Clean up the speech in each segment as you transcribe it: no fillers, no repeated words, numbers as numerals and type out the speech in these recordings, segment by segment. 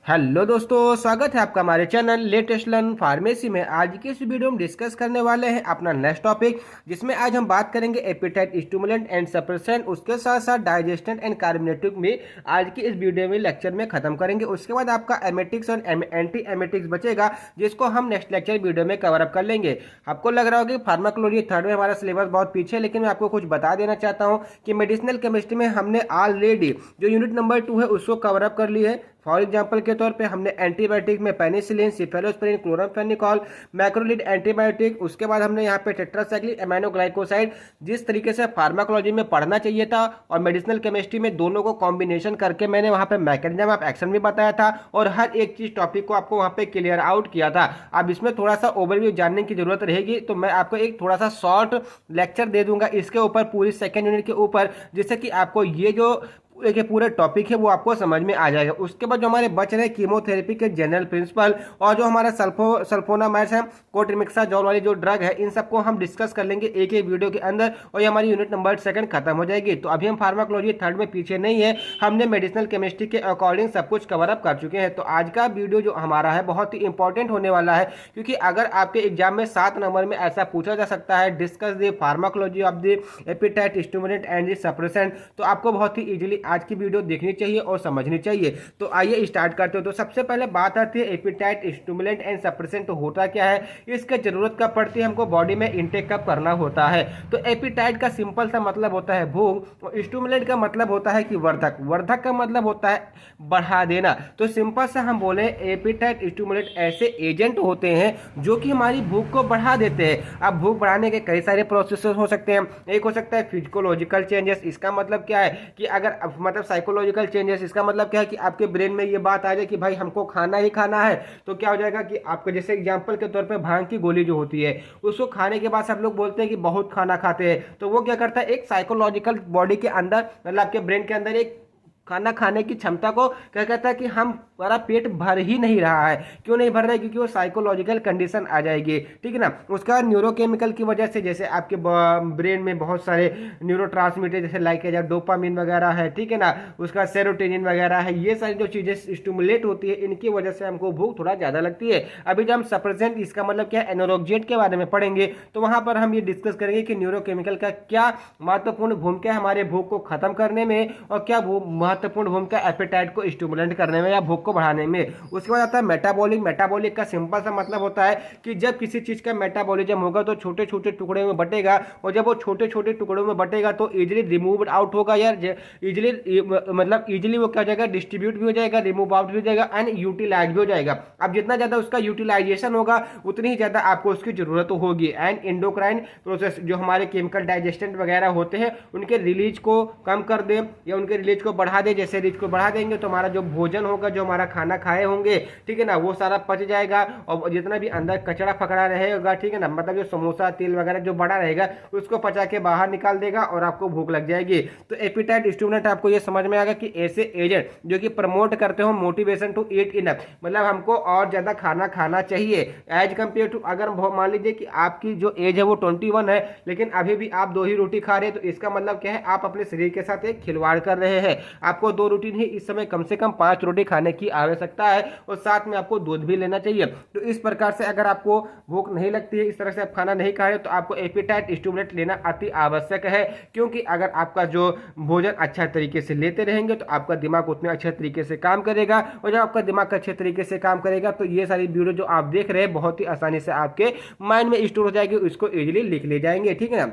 Hello दोस्तों, स्वागत है आपका हमारे चैनल लेटेस्ट लर्न फार्मेसी में। आज की इस वीडियो में डिस्कस करने वाले हैं अपना नेक्स्ट टॉपिक, जिसमें आज हम बात करेंगे एपेटाइट स्टिमुलेंट एंड सप्रेसेंट, उसके साथ साथ डाइजेस्टेंट एंड कार्बोनेटिक में आज की इस वीडियो में लेक्चर में खत्म करेंगे। उसके बाद आपका एमेटिक्स और एंटी एमेटिक्स बचेगा, जिसको हम नेक्स्ट लेक्चर वीडियो में कवर अप कर लेंगे। आपको लग रहा होगा कि फार्माकोलॉजी थर्ड में हमारा सिलेबस बहुत पीछे है, लेकिन मैं आपको कुछ बता देना चाहता हूँ कि मेडिसिनल केमिस्ट्री में हमने ऑलरेडी जो यूनिट नंबर 2 है उसको कवर अप कर ली है। फॉर एग्जांपल के तौर पे हमने एंटीबायोटिक में पेनिसिलिन, सिफेलोस्पिरिन, क्लोरामफेनिकॉल, मैक्रोलिड एंटीबायोटिक, उसके बाद हमने यहाँ पे टेट्रासाइक्लिन एमाइनोग्लाइकोसाइड, जिस तरीके से फार्माकोलॉजी में पढ़ना चाहिए था और मेडिसिनल केमिस्ट्री में दोनों को कॉम्बिनेशन करके मैंने वहाँ पे मैकेनिज्म ऑफ एक्शन भी बताया था और हर एक चीज टॉपिक को आपको वहाँ पे क्लियर आउट किया था। अब इसमें थोड़ा सा ओवरव्यू जानने की जरूरत रहेगी, तो मैं आपको एक थोड़ा सा शॉर्ट लेक्चर दे दूंगा इसके ऊपर, पूरी सेकेंड यूनिट के ऊपर, जिससे कि आपको ये जो एक पूरे टॉपिक है वो आपको समझ में आ जाएगा। उसके बाद जो हमारे बच रहे कीमोथेरेपी के जनरल प्रिंसिपल और जो हमारा सल्फोनामाइड्स है, कोट्रिमिक्साजोल वाली जो ड्रग है, इन सबको हम डिस्कस कर लेंगे एक एक वीडियो के अंदर और ये हमारी यूनिट नंबर सेकंड खत्म हो जाएगी। तो अभी हम फार्माकोलॉजी थर्ड में पीछे नहीं है, हमने मेडिसिनल केमिस्ट्री के अकॉर्डिंग सब कुछ कवर अप कर चुके हैं। तो आज का वीडियो जो हमारा है बहुत ही इंपॉर्टेंट होने वाला है, क्योंकि अगर आपके एग्जाम में 7 नंबर में ऐसा पूछा जा सकता है discuss the pharmacology of the apatite stimulant and the suppressant, तो आपको बहुत ही इजीली आज की वीडियो देखनी चाहिए और समझनी चाहिए। तो आइए स्टार्ट करते हो। तो सबसे पहले बात आती है एपेटाइट स्टिमुलेंट एंड सप्रेसेंट तो होता क्या है, इसके जरूरत कब पड़ती है, हमको बॉडी में इंटेक कब करना होता है। तो एपेटाइट का सिंपल सा मतलब होता है भूख और स्टिमुलेंट का मतलब होता है कि वर्धक, वर्धक का मतलब होता है बढ़ा देना। तो सिंपल सा हम बोले एपेटाइट स्टिमुलेंट ऐसे एजेंट होते हैं जो कि हमारी भूख को बढ़ा देते हैं। अब भूख बढ़ाने के कई सारे प्रोसेस हो सकते हैं। एक हो सकता है फिजिकोलॉजिकल चेंजेस, इसका मतलब क्या है कि अगर मतलब साइकोलॉजिकल चेंजेस, इसका मतलब क्या है कि आपके ब्रेन में ये बात आ जाए कि भाई हमको खाना ही खाना है। तो क्या हो जाएगा कि आपको जैसे एग्जांपल के तौर पे भांग की गोली जो होती है, उसको खाने के बाद सब लोग बोलते हैं कि बहुत खाना खाते हैं, तो वो क्या करता है एक साइकोलॉजिकल बॉडी के अंदर, मतलब आपके ब्रेन के अंदर एक खाना खाने की क्षमता को क्या कहता है कि हमारा पेट भर ही नहीं रहा है। क्यों नहीं भर रहा है? क्योंकि वो साइकोलॉजिकल कंडीशन आ जाएगी, ठीक है ना। उसका न्यूरोकेमिकल की वजह से, जैसे आपके ब्रेन में बहुत सारे न्यूरोट्रांसमीटर जैसे लाइक डोपामिन वगैरह है, ठीक है ना, उसका सेरोटोनिन वगैरह है, ये सारी जो चीजें स्टिमुलेट होती है, इनकी वजह से हमको भूख थोड़ा ज्यादा लगती है। अभी जब हम सप्रेसेंट, इसका मतलब क्या है, एनोरोक्जेंट के बारे में पढ़ेंगे, तो वहां पर हम ये डिस्कस करेंगे कि न्यूरोकेमिकल का क्या महत्वपूर्ण भूमिका है हमारे भूख को खत्म करने में और क्या महत्वपूर्ण भूमिका एपेटाइट को स्टिमुलेट करने में या भूख को बढ़ाने में। उसके बाद आता है मेटाबॉलिक। मेटाबॉलिक का सिंपल सा मतलब होता है कि जब किसी चीज का मेटाबॉलिज्म होगा तो छोटे छोटे टुकड़े में बटेगा, और जब वो छोटे छोटे टुकड़ों में बटेगा तो इजीली रिमूव आउट होगा यार, इजीली मतलब इजीली वो क्या हो जाएगा, डिस्ट्रीब्यूट भी हो जाएगा, रिमूव आउट भी हो जाएगा एंड यूटिलाइज भी हो जाएगा। अब जितना ज्यादा उसका यूटिलाइजेशन होगा उतनी ही ज्यादा आपको उसकी जरूरत होगी। एंड इंडोक्राइन प्रोसेस, जो हमारे केमिकल डाइजेस्टेंट वगैरह होते हैं, उनके रिलीज को कम कर दे या उनके रिलीज को बढ़ा दे। जैसे रिलीज को बढ़ा देंगे तो हमारा जो भोजन होगा, जो हमारा खाना खाए होंगे, ठीक है ना, वो सारा पच जाएगा और जितना भी अंदर कचरा फकड़ा रहेगा, ठीक है ना, मतलब जो समोसा तेल वगैरह जो बड़ा रहेगा उसको पचा के बाहर निकाल देगा और आपको भूख लग जाएगी। तो एपेटाइट स्टिमुलेंट आपको ये समझ में आएगा कि ऐसे एजेंट जो कि प्रमोट करते हो मोटिवेशन टू ईट इनफ, मतलब हमको और ज्यादा खाना खाना चाहिए एज कंपेयर टू, अगर मान लीजिए कि आपकी जो एज है वो 21 है लेकिन अभी भी आप 2 ही रोटी खा रहे हैं, तो इसका मतलब क्या है, आप अपने शरीर के साथ एक खिलवाड़ कर रहे हैं। आपको 2 रोटी नहीं, इस समय कम से कम 5 रोटी खाने की आवश्यकता है और साथ में आपको दूध भी लेना चाहिए। तो इस प्रकार से अगर आपको भूख नहीं लगती है, इस तरह से आप खाना नहीं खा रहे, तो आपको एपेटाइट स्टिमुलेंट लेना अति आवश्यक है। क्योंकि अगर आपका जो भोजन अच्छा तरीके से लेते रहेंगे तो आपका दिमाग उतने अच्छे तरीके से काम करेगा, और जब आपका दिमाग अच्छे तरीके से काम करेगा तो ये सारी वीडियो जो आप देख रहे हैं बहुत ही आसानी से आपके माइंड में स्टोर हो जाएगी, उसको इजीली लिख ले जाएंगे, ठीक है ना।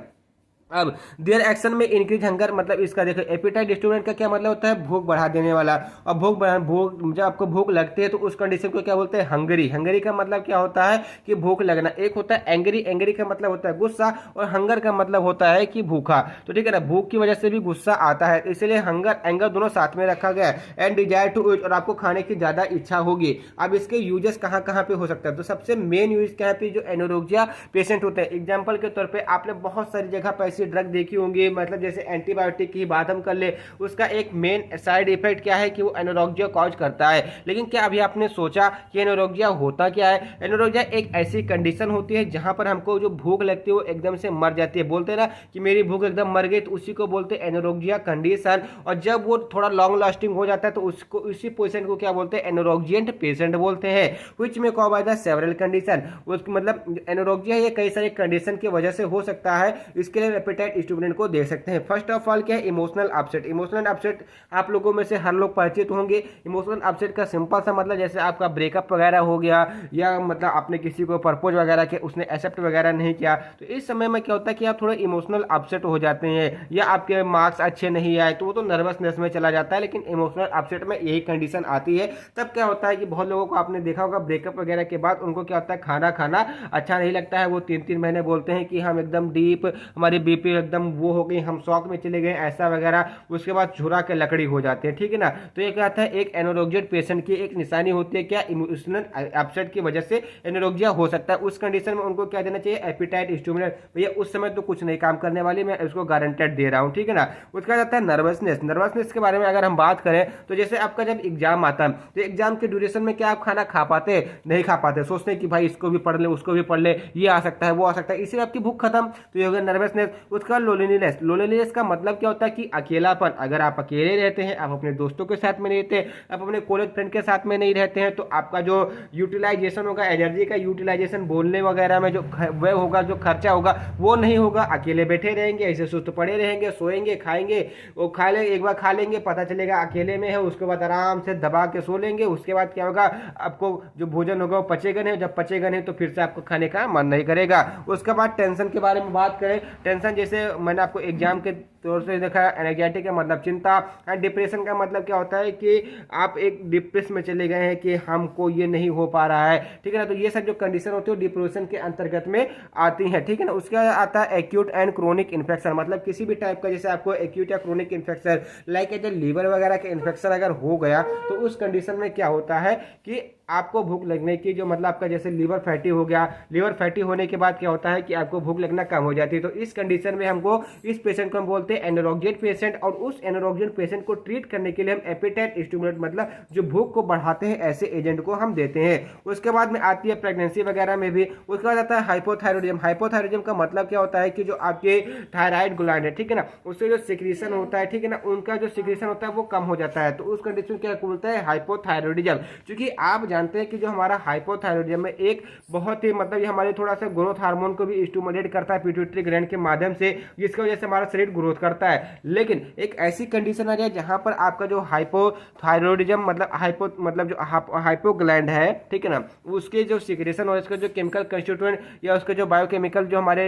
अब देयर एक्शन में इंक्रीज हंगर, मतलब इसका देखो एपेटाइट स्टिमुलेंट का क्या मतलब होता है, भूख बढ़ा देने वाला। और भूख जब आपको भूख लगती है तो उस कंडीशन को क्या बोलते हैं, हंगरी। हंगरी का मतलब क्या होता है कि भूख लगना। एक होता है एंग्री, एंग्री का मतलब होता है गुस्सा, और हंगर का मतलब होता है कि भूखा। तो ठीक है ना, भूख की वजह से भी गुस्सा आता है, इसलिए हंगर एंगर दोनों साथ में रखा गया है। एंड डिजायर टू ईट, और आपको खाने की ज्यादा इच्छा होगी। अब इसके यूजेस कहाँ कहाँ पे हो सकता है, तो सबसे मेन यूज क्या है, जो एनोरेक्सिया पेशेंट होते हैं, एग्जाम्पल के तौर पर आपने बहुत सारी जगह पर ऐसी ड्रग देखी होंगी, मतलब जैसे एंटीबायोटिक की बात हम कर ले, उसका एक मेन साइड इफेक्ट क्या है कि वो एनोरेक्सिया कॉज करता है। लेकिन क्या अभी आपने सोचा कि एनोरेक्सिया होता क्या है? एनोरेक्सिया एक ऐसी कंडीशन होती है जहां पर हमको जो भूख लगती है वो एकदम से मर जाती है। बोलते हैं ना कि मेरी भूख एकदम मर गई, तो उसी को बोलते हैं एनोरेक्सिया कंडीशन। और जब वो थोड़ा लॉन्ग लास्टिंग हो जाता है तो उसको, उसी पेशेंट को क्या बोलते हैं? एनोरेक्सिएंट पेशेंट बोलते हैं। व्हिच में cause by the several condition, उसकी मतलब एनोरेक्सिया ये कई सारे कंडीशन की वजह से हो सकता है। इसके लिए एपेटाइट स्टिमुलेंट को दे सकते हैं। फर्स्ट ऑफ ऑल क्या है? Emotional upset. इमोशनल अपसेट आप लोगों में से हर लोग परिचित होंगे। इमोशनल अपसेट का सिंपल सा मतलब जैसे आपका ब्रेकअप वगैरह हो गया, या मतलब आपने किसी को प्रपोज वगैरह किया, उसने एक्सेप्ट वगैरह नहीं किया, तो इस समय में क्या होता है कि आप थोड़े इमोशनल अपसेट हो जाते हैं, या आपके मार्क्स अच्छे नहीं आए तो वो तो नर्वसनेस में चला जाता है। लेकिन इमोशनल अपसेट में यही कंडीशन आती है। तब क्या होता है कि बहुत लोगों को आपने देखा होगा ब्रेकअप वगैरह के बाद उनको क्या होता है, खाना खाना अच्छा नहीं लगता है। वो 3-3 महीने बोलते हैं कि हम एकदम डीप, हमारी बीपी एकदम वो हो गई, हम शॉक में चले गए, ऐसा वगैरह। उसके बाद झुरा के लकड़ी हो जाती है, ठीक है ना। तो ये क्या है, एक एनोरेक्सिएट पेशेंट की एक निशानी होती है क्या? इमोशनल अपसेट की वजह से एनोरेक्सिया हो सकता है। उस कंडीशन में उनको क्या देना चाहिए? Appetite stimulant. भैया उस समय तो कुछ नहीं काम करने वाली, मैं उसको गारंटेड दे रहा हूँ, ठीक है ना। उसका जाता है नर्वसनेस। नर्वसनेस के बारे में अगर हम बात करें तो जैसे आपका जब एग्जाम आता है तो एग्जाम के ड्यूरेशन में क्या आप खाना खा पाते? नहीं खा पाते। सोचते हैं कि भाई इसको भी पढ़ ले, उसको भी पढ़ ले, ये आ सकता है, वो आ सकता है, इससे आपकी भूख खत्म। तो ये हो गया नर्वसनेस। उसका लोनलीनेस। लोनलीनेस का मतलब क्या होता है कि अकेलापन। अगर आप अकेले रहते हैं, आप अपने दोस्तों के साथ में नहीं रहते, आप अपने कॉलेज फ्रेंड के साथ में नहीं रहते हैं, तो आपका जो यूटिलाइजेशन होगा, एनर्जी का यूटिलाइजेशन बोलने वगैरह में जो वह होगा, जो खर्चा होगा वो नहीं होगा। अकेले बैठे रहेंगे, ऐसे सुस्त पड़े रहेंगे, सोएंगे, खाएंगे, वो खा ले, एक बार खा लेंगे, पता चलेगा अकेले में है, उसके बाद आराम से दबा के सो लेंगे। उसके बाद क्या होगा, आपको जो भोजन होगा वो पचेगा नहीं, जब पचेगा नहीं तो फिर से आपको खाने का मन नहीं करेगा। उसके बाद टेंशन के बारे में बात करें, टेंशन जैसे मैंने आपको एग्जाम के तौर से देखा, एंजाइटी का मतलब चिंता, एंड डिप्रेशन का मतलब क्या होता है कि आप एक डिप्रेस में चले गए हैं कि हमको ये नहीं हो पा रहा है, ठीक है ना। तो ये सब जो कंडीशन होती है डिप्रेशन के अंतर्गत में आती है, ठीक है ना। उसके बाद आता है एक्यूट एंड क्रोनिक इन्फेक्शन, मतलब किसी भी टाइप का, जैसे आपको एक्यूट या chronic infection like as liver वगैरह के इन्फेक्शन अगर हो गया तो उस कंडीशन में क्या होता है कि आपको भूख लगने की जो मतलब आपका जैसे लीवर फैटी हो गया, लीवर फैटी होने के बाद क्या होता है कि आपको भूख लगना कम हो जाती है। तो इस कंडीशन में हमको, इस पेशेंट को हम बोलते हैं एनोरेक्सिएट पेशेंट। और उस एनोरेक्सिएट पेशेंट को ट्रीट करने के लिए हम एपेटाइट स्टिमुलेंट, मतलब जो भूख को बढ़ाते हैं ऐसे एजेंट को हम देते हैं। उसके बाद में आती है प्रेगनेंसी वगैरह में भी। उसके बाद आता है हाइपोथायरॉयडिज्म। हाइपोथायरॉयडिज्म का मतलब क्या होता है कि जो आपके थायराइड ग्लैंड है, ठीक है ना, उससे जो सिक्रीशन होता है, ठीक है ना, उनका जो सिक्रीशन होता है वो कम हो जाता है। तो उस कंडीशन क्या बोलता है? हाइपोथायरॉयडिज्म। क्योंकि आप जानते हैं कि जो हमारा हाइपोथायरॉयडिज्म में एक बहुत ही मतलब ये हमारे थोड़ा सा ग्रोथ हार्मोन को भी स्टिमुलेट करता है पिट्यूटरी ग्लैंड के माध्यम से, जिसकी वजह से हमारा शरीर ग्रोथ करता है। लेकिन एक ऐसी कंडीशन आ जाए जहां पर आपका जो हाइपोथायरॉयडिज्म मतलब जो हाइपोग्लैंड है, ठीक है ना, उसके जो सिक्रेशन और इसका जो केमिकल कंस्टिट्यूएंट या उसके जो बायोकेमिकल जो हमारे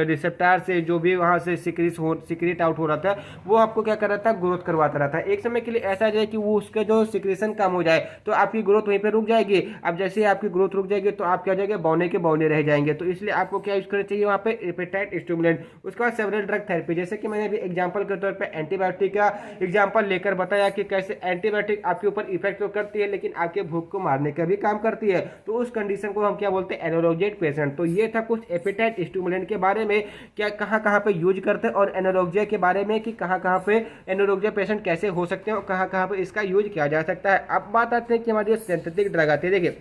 रिसेप्टर से जो भी वहां से सिक्रेट आउट हो रहा था, वो आपको क्या कर रहा था? ग्रोथ करवाता रहा था। एक समय के लिए ऐसा आ जाए कि वो उसके जो सिक्रेशन कम हो जाए तो आपकी ग्रोथ वहीं पे रुक जाएगी। अब जैसे ही आपकी ग्रोथ रुक जाएगी तो आप क्या हो जाएंगे? बौने के बौने रह जाएंगे। तो इसलिए आपको क्या यूज करना चाहिए वहां पे? Appetite stimulant. उसके बाद सेवरल ड्रग थेरेपी, जैसे कि मैंने अभी एग्जांपल के तौर पे एंटीबायोटिक का एग्जांपल लेकर बताया कि कैसे एंटीबायोटिक आपके ऊपर इफेक्ट तो करती है लेकिन आपके भूख को मारने का भी काम करती है। तो उस कंडीशन को हम क्या बोलते हैं? एनोरेक्सिएट पेशेंट। तो ये था कुछ एपेटाइट स्टिमुलेंट के बारे में, क्या कहां पे यूज करते हैं, और एनोरेक्सिया के बारे में कि कहां पे एनोरेक्सिया पेशेंट कैसे हो सकते हैं और कहां पे इसका यूज किया जा सकता है। अब बात आती है कि हमारी सिंथेटिक ड्रग आती है। देखिए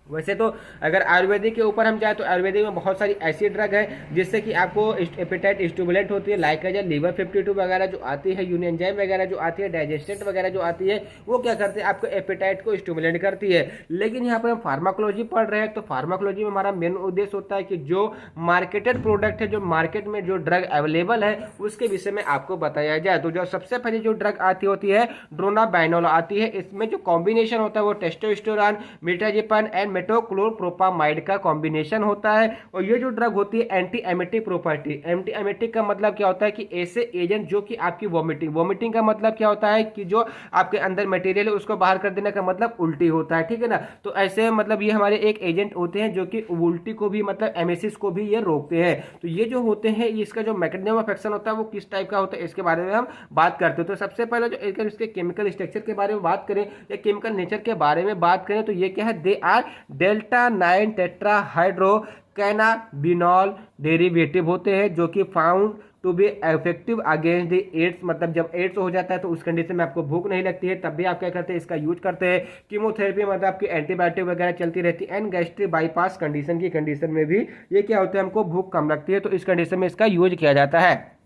वैसे तो अगर आयुर्वेदिक के ऊपर हम जाए तो आयुर्वेदिक में बहुत सारी ऐसी ड्रग है जिससे कि आपको एपेटाइट स्टिमुलेंट होती है, लाइक लीवर 52 वगैरह जो आती है, यूनिएंजाइम वगैरह जो आती है, डाइजेस्टेंट वगैरह जो आती है, वो क्या करते हैं? आपको एपेटाइट को स्टिमुलेट करती है। लेकिन यहाँ पर हम फार्माकोलॉजी पढ़ रहे हैं तो फार्माकोलॉजी में हमारा मेन उद्देश्य होता है कि जो मार्केटेड प्रोडक्ट है, जो मार्केट में जो ड्रग अवेलेबल है उसके विषय में आपको बताया जाए। तो जो सबसे पहले जो ड्रग आती होती है ड्रोनाबाइनोल आती है। इसमें जो कॉम्बिनेशन होता है वो टेस्टोस्टेरोन, मिर्टाजिपान एंड मेटोक्लोप्रोपामाइड का कॉम्बिनेशन होता है। और ये जो ड्रग होती है anti emetic property. Anti emetic का मतलब क्या होता है कि ऐसे एजेंट जो कि आपकी वोमिटिंग का मतलब क्या होता है कि जो आपके अंदर मटेरियल है उसको बाहर कर देने का मतलब उल्टी होता है, ठीक है ना। तो ऐसे मतलब ये हमारे एक एजेंट होते हैं जो कि उल्टी को भी मतलब एमेसिस को भी ये रोकते हैं। तो ये जो होते हैं इसका जो मैकेनिज्म ऑफ एक्शन होता है वो किस टाइप का होता है इसके बारे में हम बात करते हैं। तो सबसे पहले जो इसके केमिकल स्ट्रक्चर के बारे में बात करें या केमिकल नेचर के बारे में बात करें तो ये क्या है? They are delta 9 tetrahydrocannabinol derivative होते हैं जो कि found to be effective against the AIDS, मतलब जब एड्स हो जाता है तो उस कंडीशन में आपको भूख नहीं लगती है, तब भी आप क्या करते हैं, इसका यूज करते हैं। कीमोथेरेपी मतलब आपकी एंटीबायोटिक वगैरह चलती रहती है। एंड गैस्ट्रिक बाईपास कंडीशन में भी ये क्या होता है, हमको भूख कम लगती है, तो इस कंडीशन में इसका यूज किया जाता है।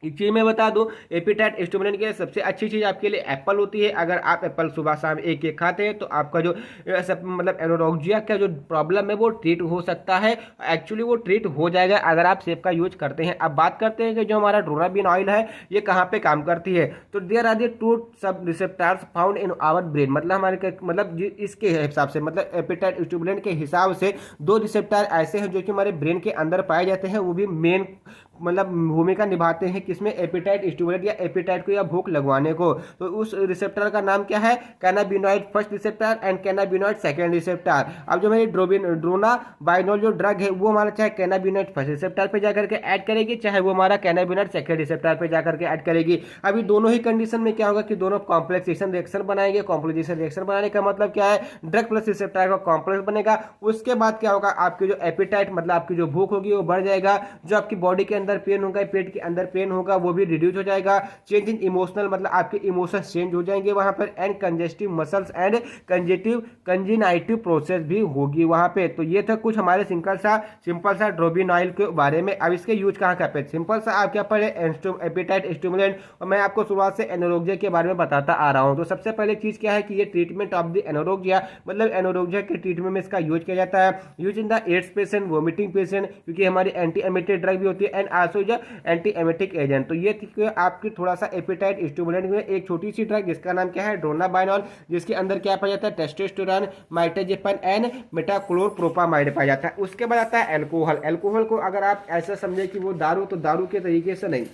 एक चीज मैं बता दूं, एपिटाइट स्टिमुलेंट के लिए सबसे अच्छी चीज आपके लिए एप्पल होती है। अगर आप एप्पल सुबह शाम एक एक खाते हैं तो आपका जो मतलब एनोरेक्सिया का जो प्रॉब्लम है वो ट्रीट हो सकता है। एक्चुअली वो ट्रीट हो जाएगा अगर आप सेब का यूज करते हैं। अब बात करते हैं कि जो हमारा ड्रोनाबिन ऑयल है ये कहाँ पे काम करती है। तो there are the two sub receptors found in our brain, मतलब हमारे मतलब इसके हिसाब से, मतलब एपिटाइट स्टिमुलेंट के हिसाब से दो रिसेप्टर ऐसे हैं जो कि हमारे ब्रेन के अंदर पाए जाते हैं, वो भी मेन मतलब भूमिका निभाते हैं किसमें, एपिटाइट स्टिमुलेंट या एपिटाइट को या भूख लगवाने को। तो उस रिसेप्टर का नाम क्या है, cannabinoid first receptor and cannabinoid second receptor. अब जो मेरी ड्रोनाबाइनोल जो ड्रग है वो हमारा चाहे कैनाबिनॉइड फर्स्ट रिसेप्टर पे जाकर के ऐड करेगी, चाहे वो हमारा कैनाबिनॉइड सेकंड रिसेप्टर पे जाकर के ऐड करेगी। अभी दोनों ही कंडीशन में क्या होगा कि दोनों कॉम्प्लेक्सेशन रिएक्शन बनाएंगे। कॉम्प्लेक्सेशन रिएक्शन बनाने का मतलब क्या है, ड्रग प्लस रिसेप्टर का कॉम्प्लेक्स बनेगा। उसके बाद क्या होगा, आपकी जो एपिटाइट मतलब आपकी जो भूख होगी वो बढ़ जाएगा। जो आपकी बॉडी के अंदर पेन होगा, पेट के अंदर पेन होगा, वो भी रिड्यूस हो जाएगा। चेंज इन इमोशनल मतलब आपके इमोशंस चेंज हो जाएंगे वहां पर। And congestive muscles and cognitive process भी होगी वहां पे। तो ये था कुछ हमारे सिंपल सा ड्रोबिन ऑयल के बारे में। अब इसके यूज कहाँ करते हैं, सिंपल सा आप क्या पढ़े, एपिटाइट स्टिमुलेंट, और मैं आपको शुरुआत से एनोरेक्सिया के बारे में बताता आ रहा हूं। तो सबसे पहले चीज क्या है कि ये ट्रीटमेंट ऑफ द एनोरेक्सिया, मतलब एनोरेक्सिया के ट्रीटमेंट में इसका यूज किया जाता है। Use in the ads patient, vomiting patient, क्योंकि हमारी एंटी एमिटिक ड्रग भी होती है। And also anti emetic agent. तो ये आपकी थोड़ा सा एपिटाइट स्टिमुलेंट में एक छोटी सी ड्रग जिसका नाम क्या है, ड्रोनाबाइनॉल, जिसके अंदर क्या पाया जाता है, टेस्टोस्टेरोन, माइटाजेपाइन एंड मेटाक्लोप्रोपामाइड पाया जाता है। उसके बाद आता है एल्कोहल। एल्कोहल को अगर आप ऐसा समझे कि वो दारू, तो दारू के तरीके से नहीं,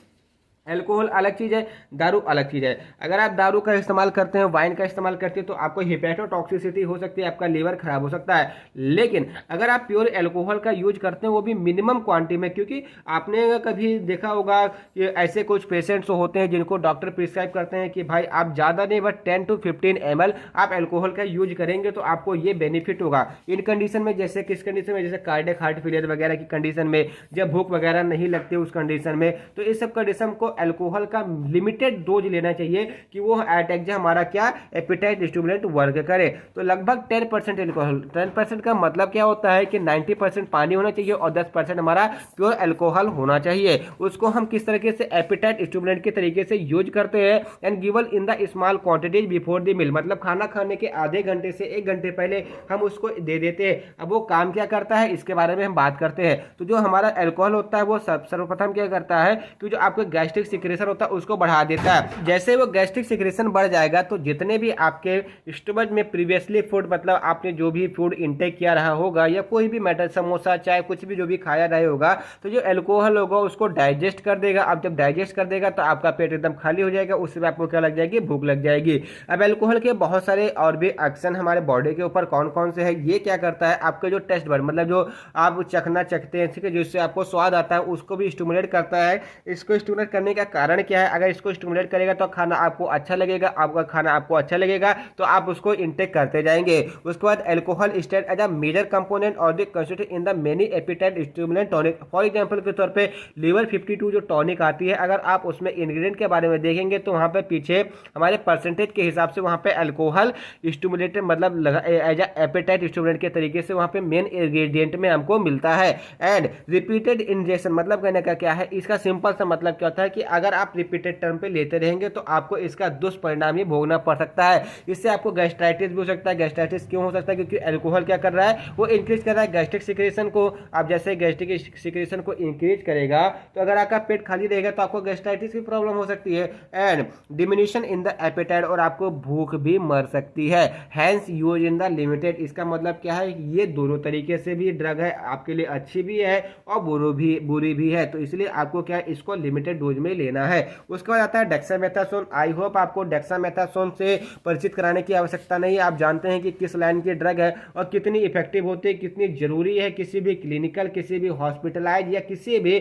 एल्कोहल अलग चीज़ है, दारू अलग चीज़ है। अगर आप दारू का इस्तेमाल करते हैं, वाइन का इस्तेमाल करते हैं, तो आपको हिपेटोटॉक्सिसिटी हो सकती है, आपका लीवर खराब हो सकता है। लेकिन अगर आप प्योर एल्कोहल का यूज करते हैं, वो भी मिनिमम क्वांटिटी में, क्योंकि आपने कभी देखा होगा कि ऐसे कुछ पेशेंट्स होते हैं जिनको डॉक्टर प्रिस्क्राइब करते हैं कि भाई आप ज़्यादा नहीं बट 10 to 15 ml आप एल्कोहल का यूज करेंगे तो आपको ये बेनिफिट होगा। इन कंडीशन में, जैसे किस कंडीशन में, जैसे कार्डियक हार्ट फेलियर वगैरह की कंडीशन में, जब भूख वगैरह नहीं लगती उस कंडीशन में, तो इस सब कंडीशन को अल्कोहल का लिमिटेड डोज लेना चाहिए कि वो एट हमारा क्या एपिटाइट स्टिमुलेंट वर्क करे। तो लगभग 10% अल्कोहल, 10% का मतलब क्या होता है कि 90% पानी होना चाहिए और 10% हमारा प्योर अल्कोहल होना चाहिए। उसको हम किस तरीके से एपिटाइट स्टिमुलेंट के तरीके से यूज करते हैं, and given in the small quantities before the meal, मतलब खाना खाने के आधे घंटे से 1 घंटे पहले हम उसको दे देते हैं। अब वो काम क्या करता है इसके बारे में हम बात करते हैं। तो जो हमारा अल्कोहल होता है वो सर्वप्रथम क्या करता है कि जो आपको गैस्ट्रिक सिक्रेशन होता है उसको बढ़ा देता है। जैसे वो गैस्ट्रिक सिक्रेशन बढ़ जाएगा तो जितने भी आपके स्टमक में प्रीवियसली फूड, मतलब आपने जो भी फूड इंटेक किया रहा होगा या कोई भी मेटल समोसा चाय कुछ भी जो भी खाया रहे होगा, तो जो एल्कोहल होगा उसको डाइजेस्ट कर देगा। अब जब डाइजेस्ट कर देगा तो आपका पेट एकदम खाली हो जाएगा, उससे आपको क्या लग जाएगी, भूख लग जाएगी। अब एल्कोहल के बहुत सारे और भी एक्शन हमारे बॉडी के ऊपर कौन कौन से है, ये क्या करता है, आपके जो टेस्ट बड मतलब जो आप चखना चखते हैं, ठीक है, जिससे आपको स्वाद आता है उसको भी स्टिमुलेट करता है। इसको स्टिमुलेट करने का कारण क्या है, अगर इसको स्टिमुलेट करेगा तो खाना आपको अच्छा लगेगा, आपका खाना आपको अच्छा लगेगा तो आप उसको इंटेक करते जाएंगे। उसके बाद alcohol stand as a major component और the constitute in the many appetite stimulant tonic. For example के तौर पे लीवर 52 जो टॉनिक आती है, अगर आप उसमें इंग्रेडिएंट के बारे में देखेंगे तो वहां पे पीछे हमारे परसेंटेज के हिसाब से वहां पे अल्कोहल स्टिमुलेटर मतलब एज अ एपिटाइट स्टिमुलेंट के तरीके से वहां पे मेन इंग्रेडिएंट में हमको मिलता है। एंड रिपीटेड इंजेक्शन मतलब कहने का क्या है, इसका सिंपल सा मतलब क्या होता है कि अगर आप रिपीटेड टर्म पे लेते रहेंगे तो आपको इसका दुष्परिणाम ही भोगना पड़ सकता है। इससे आपको गैस्ट्राइटिस भी हो सकता है। गैस्ट्राइटिस क्यों हो सकता है, क्योंकि अल्कोहल क्या कर रहा है, वो इंक्रीज कर रहा है गैस्ट्रिक सिक्रेशन को। आप जैसे गैस्ट्रिक सिक्रेशन को इंक्रीज करेगा तो अगर आपका पेट खाली रहेगा तो आपको गैस्ट्राइटिस की प्रॉब्लम हो सकती है। And diminution in the appetite, और आपको भूख भी मर सकती है। Hence use in the limited, इसका मतलब क्या है, ये दोनों तरीके से भी ड्रग है, आपके लिए अच्छी भी है और बुरी भी है। तो इसलिए आपको क्या है, इसको लिमिटेड डोज में लेना है। उसके बाद आता है डेक्सामेथासोन। आई होप आपको डेक्सामेथासोन से परिचित कराने की आवश्यकता नहीं है। आप जानते हैं कि किस लाइन की ड्रग है और कितनी इफेक्टिव होती है, कितनी जरूरी है किसी भी क्लिनिकल, किसी भी हॉस्पिटलाइज या किसी भी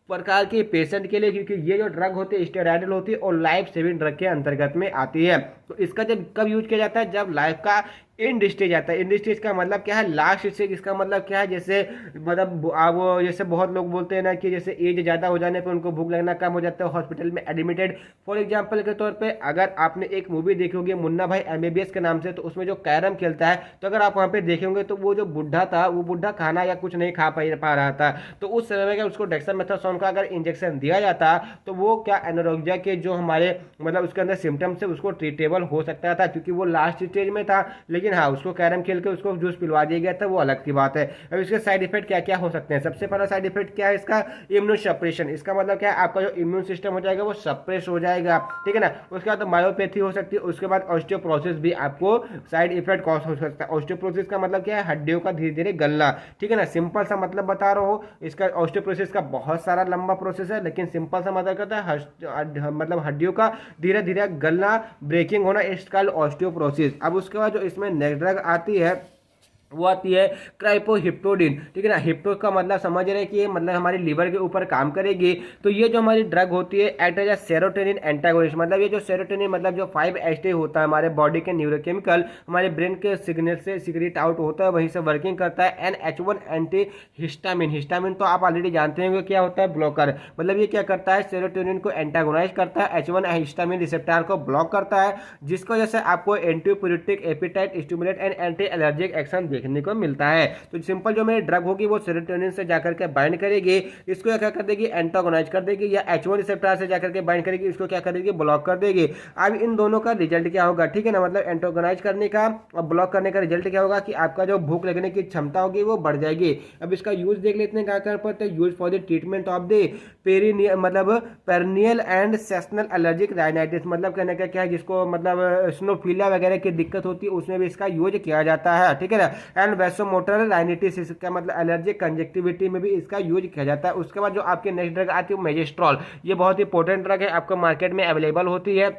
प्रकार के पेशेंट के लिए, क्योंकि ये जो ड्रग होती है स्टेरॉइडल होती है और लाइफ सेविंग ड्रग के अंतर्गत में आती है। तो इसका जब कब यूज किया जाता है, जब लाइफ का एंड स्टेज आता है। एंड स्टेज का मतलब क्या है, लास्ट स्टेज। इसका मतलब क्या है, जैसे मतलब वो जैसे बहुत लोग बोलते हैं ना कि जैसे एज ज़्यादा हो जाने पर उनको भूख लगना कम हो जाता है, हॉस्पिटल में एडमिटेड। फॉर एग्जांपल के तौर पे अगर आपने एक मूवी देखी होगी मुन्ना भाई एमबीबीएस के नाम से, तो उसमें जो कैरम खेलता है, तो अगर आप वहाँ पे देखेंगे तो वो जो बुढ़ा था, वो बुढ़ा खाना या कुछ नहीं खा पा रहा था। तो उस समय में क्या उसको डेक्सामेथासोन का अगर इंजेक्शन दिया जाता तो वो क्या एनोरेक्सिया के जो हमारे मतलब उसके अंदर सिम्टम्स है उसको ट्रीटेबल हो सकता था, क्योंकि वो लास्ट स्टेज में था। लेकिन हाँ, उसको कैरम खेल के उसको जूस पिलवा दिया गया था, वो अलग की बात है। अब इसके साइड इफेक्ट क्या क्या हो सकते हैं? सबसे पहला साइड इफेक्ट क्या है इसका, इम्यून सप्रेशन। इसका मतलब क्या है, आपका जो इम्यून सिस्टम हो जाएगा वो सप्रेस हो जाएगा, ठीक है ना। उसके बाद मायोपैथी हो सकती है, उसके बाद ऑस्टियोपोरोसिस भी आपको साइड इफेक्ट कॉज हो सकता है। ऑस्टियोपोरोसिस का मतलब क्या है, हड्डियों का धीरे धीरे गलना, ठीक है ना। सिंपल सा मतलब बता रहा हूँ, इसका ऑस्टियोपोरोसिस का बहुत सारा लंबा प्रोसेस है, लेकिन सिंपल सा मतलब कहता है मतलब हड्डियों का धीरे धीरे गलना, ब्रेकिंग होना, इस कॉल्ड ऑस्टियोपोरोसिस। अब उसके बाद जो इसमें नेक्स्ट ड्रग आती है वो आती है क्राइपोहिप्टोडिन, ठीक है ना। हिप्टो का मतलब समझ रहे हैं कि ये मतलब हमारी लीवर के ऊपर काम करेगी। तो ये जो हमारी ड्रग होती है एक्ट एज सेरोटोनिन एंटागोनिस्ट, मतलब ये जो सेरोटोनिन मतलब जो 5-HT होता है हमारे बॉडी के न्यूरोकेमिकल, हमारे ब्रेन के सिग्नल से सिक्रेट आउट होता है, वहीं से वर्किंग करता है। NH1 एंटी हिस्टामिन, हिस्टामिन तो आप ऑलरेडी जानते हैं क्या होता है, ब्लॉकर। मतलब ये क्या करता है, सेरोटोनिन को एंटागोनाइज करता है, H1 हिस्टामिन रिसेप्टर को ब्लॉक करता है, जिसकी वजह से आपको antipyretic, appetite stimulate and anti allergic action देखने को मिलता है। तो सिंपल जो मेरी ड्रग होगी वो सेरोटोनिन से जाकर के बाइंड करेगी, इसको क्या कर देगी, एंटागोनाइज कर देगी, या H1 रिसेप्टर से जाकर के बाइंड करेगी, इसको क्या कर देगी, ब्लॉक कर देगी। अब इन दोनों का रिजल्ट क्या होगा, ठीक है ना। मतलब एंटागोनाइज करने का और ब्लॉक करने का रिजल्ट क्या होगा कि आपका जो भूख लगने की क्षमता होगी वो बढ़ जाएगी। अब इसका यूज देख लेते हैं क्या कर पाते हैं। Use for the treatment of the मतलब perennial and seasonal allergic rhinitis, मतलब कहने का क्या है, जिसको मतलब स्नोफिलिया वगैरह की दिक्कत होती है उसमें भी इसका यूज किया जाता है, ठीक है ना। एंड वैसोमोटर राइनाइटिस, इसका मतलब एलर्जिक कंजक्टिविटी में भी इसका यूज किया जाता है। उसके बाद जो आपकी नेक्स्ट ड्रग आती है मेजिस्ट्रॉल, ये बहुत ही इंपॉर्टेंट ड्रग है, आपको मार्केट में अवेलेबल होती है।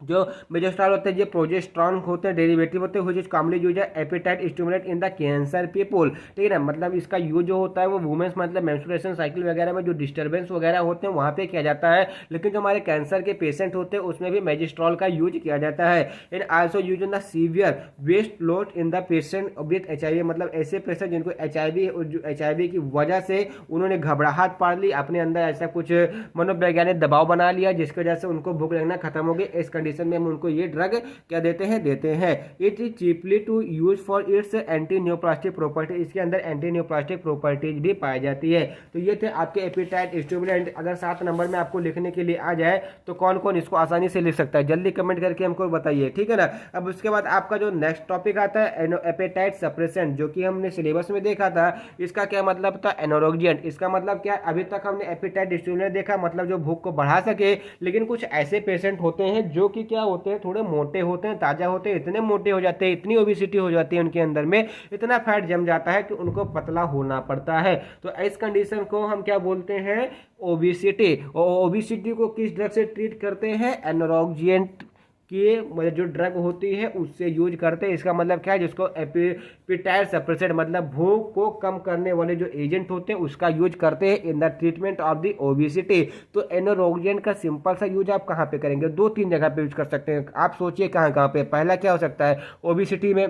जो मेजिस्ट्रॉल होते हैं ये प्रोजेस्टेरॉन होते हैं, डेरिवेटिव होते हैं, which is commonly used as appetite stimulant in the cancer people, ठीक है ना। मतलब इसका यूज जो होता है वो वुमेन्स मतलब मेंस्ट्रुएशन साइकिल वगैरह में जो डिस्टर्बेंस वगैरह होते हैं वहाँ पे किया जाता है। लेकिन जो हमारे कैंसर के पेशेंट होते हैं उसमें भी मेजिस्ट्रॉल का यूज किया जाता है। And also use in the severe waste load in the patient with HIV, मतलब ऐसे पेशेंट जिनको HIV की वजह से उन्होंने घबराहट पाल ली, अपने अंदर ऐसा कुछ मनोवैज्ञानिक दबाव बना लिया जिसकी वजह से उनको भूख लगना खत्म हो गई। इस कंडीशन में हम उनको ये ड्रग क्या देते हैं। It is cheaply to use for its anti neoplastic property, इसके अंदर एंटी न्यूप्लास्टिक प्रॉपर्टीज भी पाई जाती है। तो ये थे आपके एपेटाइट स्टिमुलेंट। अगर 7 नंबर में आपको लिखने के लिए आ जाए तो कौन कौन इसको आसानी से लिख सकता है, जल्दी कमेंट करके हमको बताइए, ठीक है ना। अब उसके बाद आपका जो नेक्स्ट टॉपिक आता है एपेटाइट सप्रेसेंट, जो कि हमने सिलेबस में देखा था। इसका क्या मतलब था, एनोरोक्सिएंट। इसका मतलब क्या, अभी तक हमने एपेटाइट स्टिमुलेंट देखा मतलब जो भूख को बढ़ा सके, लेकिन कुछ ऐसे पेशेंट होते हैं जो कि क्या होते हैं, थोड़े मोटे होते हैं, ताजा होते हैं, इतने मोटे हो जाते हैं, इतनी ओबिसिटी हो जाती है उनके अंदर में, इतना फैट जम जाता है कि उनको पतला होना पड़ता है। तो इस कंडीशन को हम क्या बोलते हैं, ओबिसिटी। और ओबिसिटी को किस ड्रग से ट्रीट करते हैं, एनोरोक्सिएंट की जो ड्रग होती है उससे यूज करते हैं। इसका मतलब क्या है, जिसको एपेटाइट सप्रेसेंट मतलब भूख को कम करने वाले जो एजेंट होते हैं उसका यूज करते हैं in the treatment of the obesity. तो एनोरोक्सिएंट का सिंपल सा यूज आप कहाँ पे करेंगे, 2-3 जगह पे यूज कर सकते हैं। आप सोचिए कहाँ कहाँ पे। पहला क्या हो सकता है, ओबिसिटी में,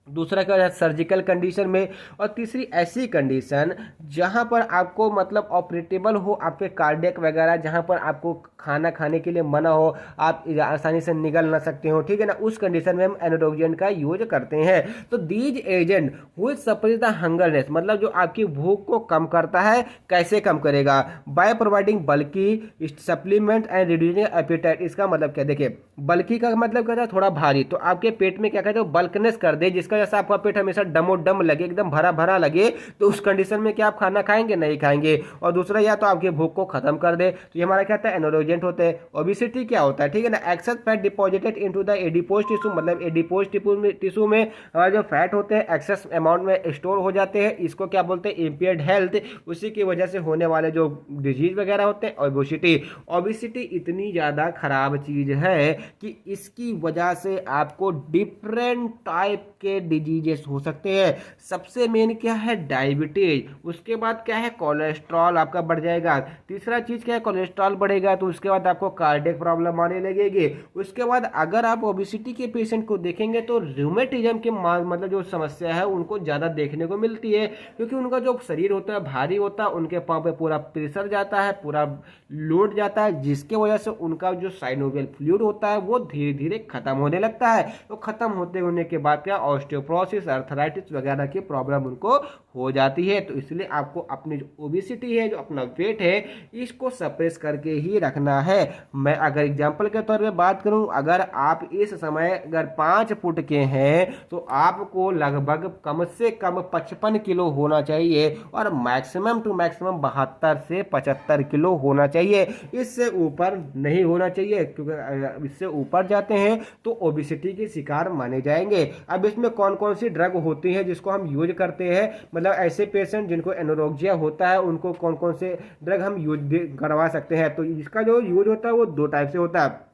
दूसरा क्या है सर्जिकल कंडीशन में, और तीसरी ऐसी कंडीशन जहां पर आपको मतलब ऑपरेटेबल हो आपके कार्डियक वगैरह, जहां पर आपको खाना खाने के लिए मना हो, आप आसानी से निगल ना सकते हो, ठीक है ना। उस कंडीशन में हम एनोरोक्सिएंट का यूज करते हैं। तो these agent which suppress the hungerness, मतलब जो आपकी भूख को कम करता है, कैसे कम करेगा, by providing bulky supplement and reducing appetite. इसका मतलब क्या, देखिए बल्की का मतलब क्या है, थोड़ा भारी, तो आपके पेट में क्या कहते हैं, बल्कनेस कर दे, जिसका जैसा आपका पेट हमेशा डमोडम लगे, एकदम भरा भरा लगे, तो उस कंडीशन में क्या आप खाना खाएंगे, नहीं खाएंगे। और दूसरा या तो आपकी भूख को खत्म कर दे, तो ये हमारा क्या होता है, एनोरोक्सिएंट होते हैं। ओबिसिटी क्या होता है, ठीक है ना, access fat deposited into the adipose tissue, मतलब एडिपोज टिश्यू में हमारे जो फैट होते हैं एक्सेस अमाउंट में स्टोर हो जाते हैं, इसको क्या बोलते हैं, इंपेयर्ड हेल्थ। उसी की वजह से होने वाले जो डिजीज वगैरह होते हैं, ओबिसिटी। ओबिसिटी इतनी ज़्यादा खराब चीज़ है कि इसकी वजह से आपको डिफरेंट टाइप के डिजीजेस हो सकते हैं। सबसे मेन क्या है, डायबिटीज। उसके बाद क्या है, कोलेस्ट्रॉल आपका बढ़ जाएगा। तीसरा चीज़ क्या है, कोलेस्ट्रॉल बढ़ेगा तो उसके बाद आपको कार्डियक प्रॉब्लम आने लगेगी। उसके बाद अगर आप ओबिसिटी के पेशेंट को देखेंगे तो रूमेटिज्म के मतलब जो समस्या है उनको ज़्यादा देखने को मिलती है, क्योंकि उनका जो शरीर होता है भारी होता है, उनके पाँव पे पूरा प्रेशर जाता है, पूरा लोड जाता है, जिसके वजह से उनका जो साइनोवियल फ्लूइड होता है वो धीरे धीरे खत्म होने लगता है। तो खत्म होने के बाद क्या, ऑस्टियोपोरोसिस, अर्थराइटिस वगैरह की प्रॉब्लम उनको हो जाती है। तो इसलिए आपको अपनी जो ओबिसिटी है, जो अपना वेट है, इसको सप्रेस करके ही रखना है। मैं अगर एग्जांपल के तौर पे बात करूं, अगर आप इस समय अगर 5 फुट के हैं तो आपको लगभग कम से कम 55 किलो होना चाहिए और मैक्सिमम टू मैक्सिमम 72 से 75 किलो होना चाहिए। इससे ऊपर नहीं होना चाहिए, क्योंकि इससे ऊपर जाते हैं तो ओबिसिटी के शिकार माने जाएंगे। अब इसमें कौन कौन सी ड्रग होती है जिसको हम यूज करते हैं, मतलब ऐसे पेशेंट जिनको एनोरेक्सिया होता है उनको कौन कौन से ड्रग हम यूज करवा सकते हैं। तो इसका जो यूज होता है वो 2 टाइप से होता है।